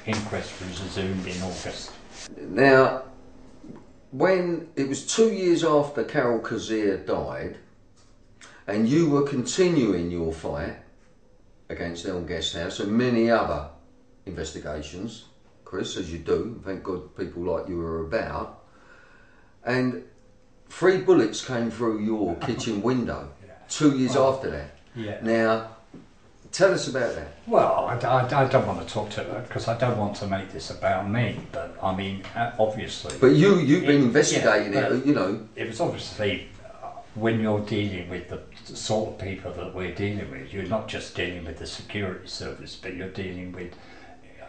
inquest was resumed in August. Now, when it was 2 years after Carol Kazir died, and you were continuing your fight against Elm Guest House and many other investigations, Chris, as you do, thank God people like you are about, and 3 bullets came through your kitchen window 2 years after that. Yeah. Now, Tell us about that. Well, I don't want to talk to her because I don't want to make this about me. But I mean, obviously. But you've been investigating it. You know. It was obviously when you're dealing with the sort of people that we're dealing with. You're not just dealing with the security service, but you're dealing with.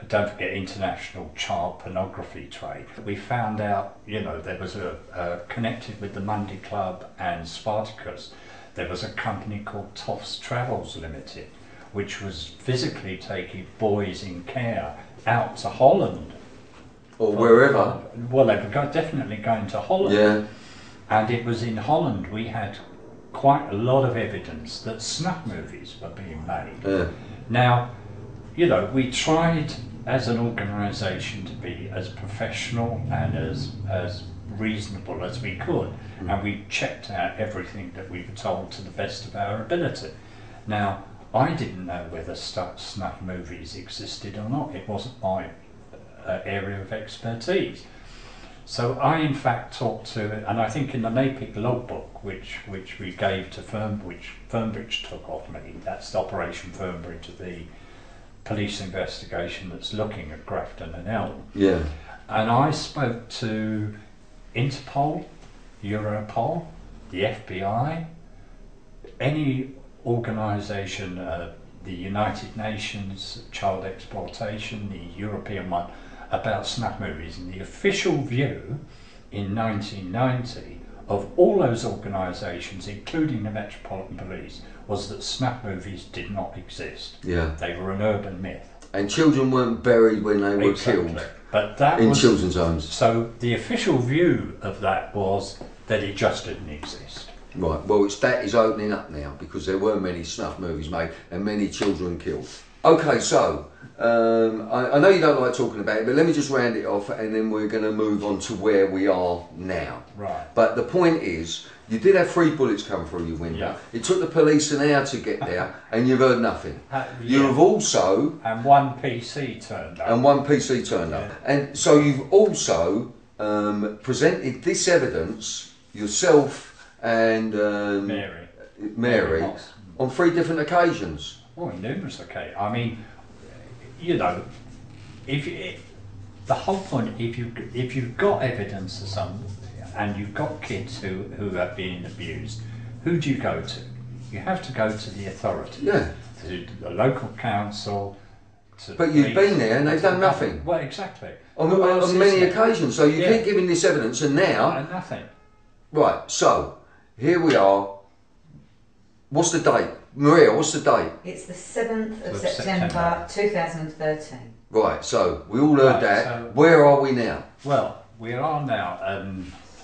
Don't forget international child pornography trade. We found out, you know, there was connected with the Monday Club and Spartacus. There was a company called Toffs Travels Limited, which was physically taking boys in care out to Holland. Or wherever. Well, they were definitely going to Holland. Yeah. And it was in Holland we had quite a lot of evidence that snuff movies were being made. Yeah. Now, you know, we tried as an organisation to be as professional and as reasonable as we could, and we checked out everything that we were told to the best of our ability. Now, I didn't know whether snuff movies existed or not. It wasn't my area of expertise. So I in fact talked to, and I think in the NAPIC logbook, which we gave to which Fernbridge took off me, that's the Operation Fernbridge of the police investigation that's looking at Grafton and Elm. Yeah. And I spoke to Interpol, Europol, the FBI, any organisation, the United Nations, child exploitation, the European one, about snuff movies. And the official view in 1990 of all those organisations, including the Metropolitan Police, was that snuff movies did not exist. Yeah. They were an urban myth. And children weren't buried when they were killed. But that in children's homes. So the official view of that was that it just didn't exist. Right, well that is opening up now because there were many snuff movies made and many children killed. Okay, so I know you don't like talking about it, but let me just round it off and then we're going to move on to where we are now. Right. But the point is, you did have 3 bullets come through your window. Yeah. It took the police an hour to get there and you've heard nothing. You have also... And one PC turned up. And one PC turned up. And so you've also presented this evidence yourself and Mary on 3 different occasions. Well, numerous occasions. I mean, you know, the whole point, if you've got evidence of some, and you've got kids who have been abused, who do you go to? You have to go to the authorities. Yeah. To the local council. But you've been there and they've done nothing. Well, exactly. On many occasions. So you keep giving this evidence and now... And nothing. Right, so here we are. What's the date? Maria, what's the date? It's the 7th of September 2013. Right, so we all heard that. So, where are we now? Well, we are now,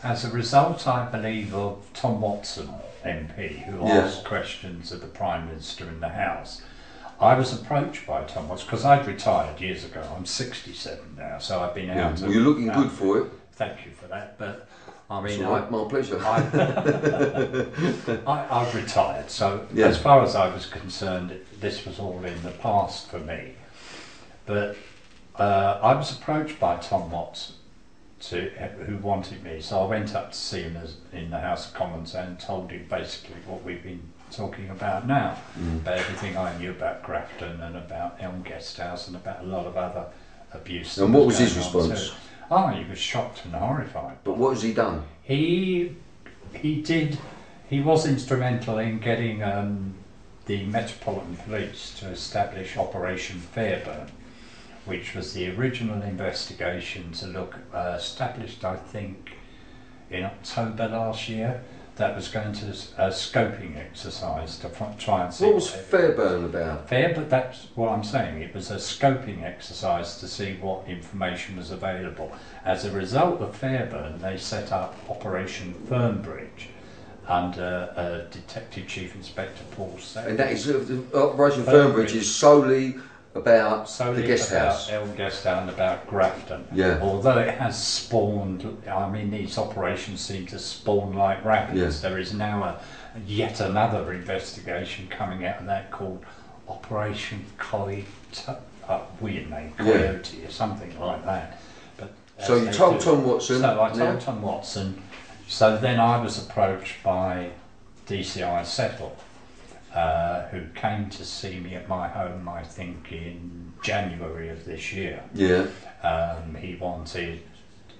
as a result, I believe, of Tom Watson, MP, who asked questions of the Prime Minister in the House. I was approached by Tom Watson, because I'd retired years ago. I'm 67 now, so I've been out. Well, you're looking good for it. Thank you for that, but... I mean, my pleasure. I've retired, so as far as I was concerned, this was all in the past for me. But I was approached by Tom Watson, who wanted me, so I went up to see him in the House of Commons and told him basically what we've been talking about now, about everything I knew about Grafton and about Elm Guest House and about a lot of other abuse. And what was his response? Oh, he was shocked and horrified. But what has he done? He was instrumental in getting the Metropolitan Police to establish Operation Fairburn, which was the original investigation to look, established I think in October last year, that was going to a scoping exercise to try and see... What was Fairburn about? But that's what I'm saying. It was a scoping exercise to see what information was available. As a result of Fairburn, they set up Operation Fernbridge under Detective Chief Inspector Paul Say. And that is Operation Fernbridge is solely about the guest house. Elm Guest House and about Grafton. Yeah. Although it has spawned, I mean, these operations seem to spawn like rabbits. Yes. There is now yet another investigation coming out of that called Operation Coyote, weird name, Coyote or something like that. But so you told Tom Watson. So I told Tom Watson. So then I was approached by DCI Settle. who came to see me at my home, I think in January of this year. Yeah. He wanted,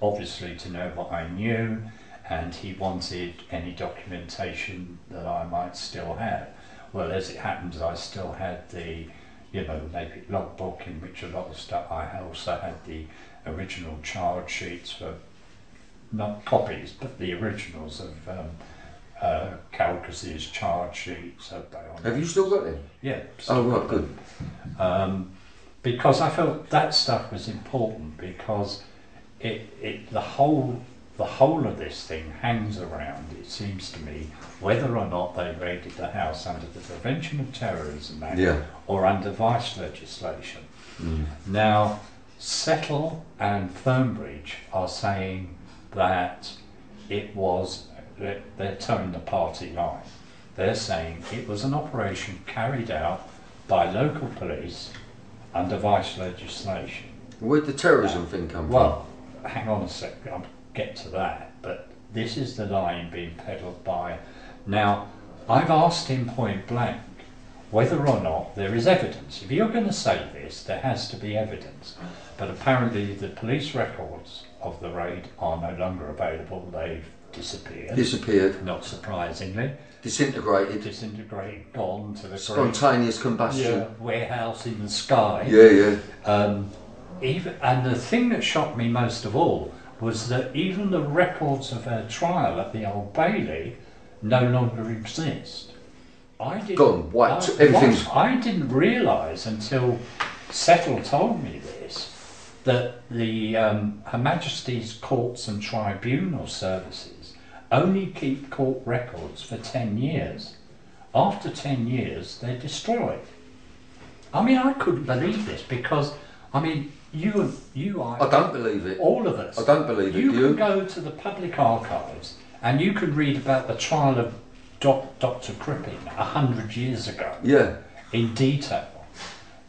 obviously, to know what I knew, and he wanted any documentation that I might still have. Well, as it happens, I still had the, you know, the Napier logbook, in which a lot of stuff. I also had the original charge sheets for, not copies, but the originals of Calcas's charge sheets. Have you still got them? Yeah. Oh, right, good. Because I felt that stuff was important, because the whole of this thing hangs around, it seems to me, whether or not they raided the house under the Prevention of Terrorism Act or under vice legislation. Now, Settle and Fernbridge are saying that it was, they're towing the party line. They're saying it was an operation carried out by local police under vice legislation. Where'd the terrorism thing come from? Well, hang on a sec, I'll get to that, but this is the line being peddled by... Now, I've asked him point blank whether or not there is evidence. If you're going to say this, there has to be evidence. But apparently the police records of the raid are no longer available. They've disappeared. Disappeared. Not surprisingly. Disintegrated. Disintegrated, gone to the spontaneous combustion. Warehouse in the sky. Yeah. And the thing that shocked me most of all was that even the records of her trial at the Old Bailey no longer exist. I didn't realise until Settle told me this, that the Her Majesty's Courts and Tribunal Services only keep court records for 10 years. After 10 years, they're destroyed. I mean, I couldn't believe this, because, I mean, I don't believe it. All of us. I don't believe it. You can go to the public archives and you can read about the trial of Dr. Crippen 100 years ago. Yeah. In detail.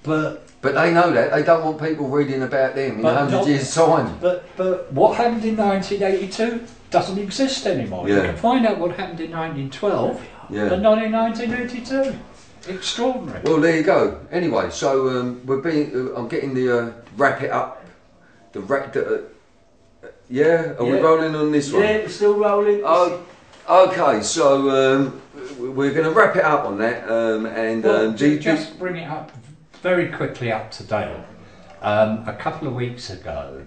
But they know that. They don't want people reading about them in 100 years' time. But what happened in 1982 doesn't exist anymore. Yeah. You can find out what happened in 1912, but not in 1982. Extraordinary. Well, there you go. Anyway, so I'm getting the wrap it up. Are we rolling on this one? Yeah, it's still rolling. Oh, okay. So we're going to wrap it up on that. Just bring it up very quickly up to date. A couple of weeks ago,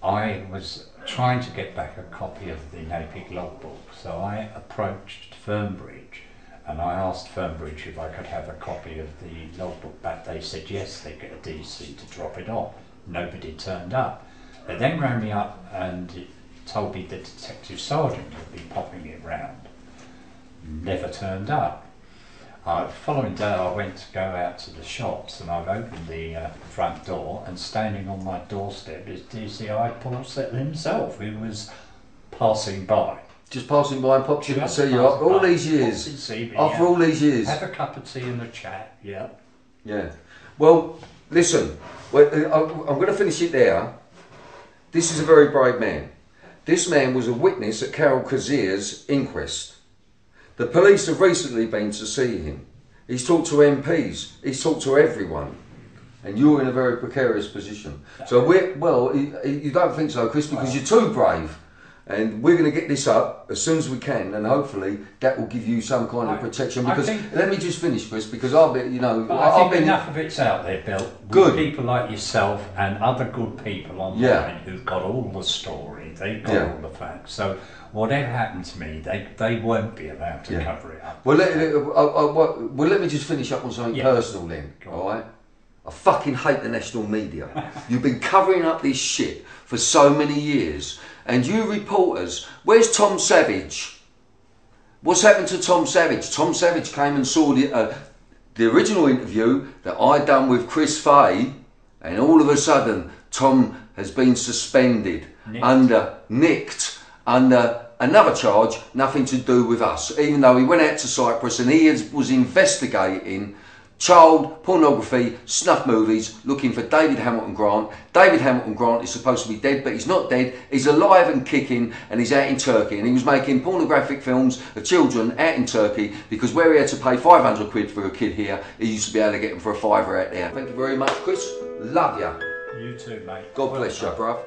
I was trying to get back a copy of the Napier logbook, so I approached Fernbridge. And I asked Fernbridge if I could have a copy of the logbook back. They said yes, they'd get a DC to drop it off. Nobody turned up. They then rang me up and told me the detective sergeant had been popping it round. Never turned up. Following day I went to go out to the shops, and I've opened the front door, and standing on my doorstep is DCI Paul Settle himself, who was passing by. Just passing by and popped in to see you after all these years. After all these years. Have a cup of tea and a chat, yeah. Well, listen, I'm going to finish it there. This is a very brave man. This man was a witness at Carol Kazir's inquest. The police have recently been to see him. He's talked to MPs. He's talked to everyone. And you're in a very precarious position. So you don't think so, Chris, because you're too brave. And we're going to get this up as soon as we can, and hopefully that will give you some kind of protection. Because let me just finish, Chris, because I think enough of it's out there, Bill. Good people like yourself and other good people online who've got all the story. They've got all the facts. So whatever happened to me, they won't be allowed to cover it up. Well, let me just finish up on something personal then. All right. I fucking hate the national media. You've been covering up this shit for so many years. And you reporters, where's Tom Savage? What's happened to Tom Savage? Tom Savage came and saw the original interview that I'd done with Chris Fay, and all of a sudden Tom has been suspended, nicked under another charge, nothing to do with us, even though he went out to Cyprus and he was investigating child pornography, snuff movies, looking for David Hamilton Grant. David Hamilton Grant is supposed to be dead, but he's not dead. He's alive and kicking, and he's out in Turkey. And he was making pornographic films of children out in Turkey, because where he had to pay 500 quid for a kid here, he used to be able to get them for a fiver out there. Thank you very much, Chris. Love ya. You too, mate. God bless you, bruv.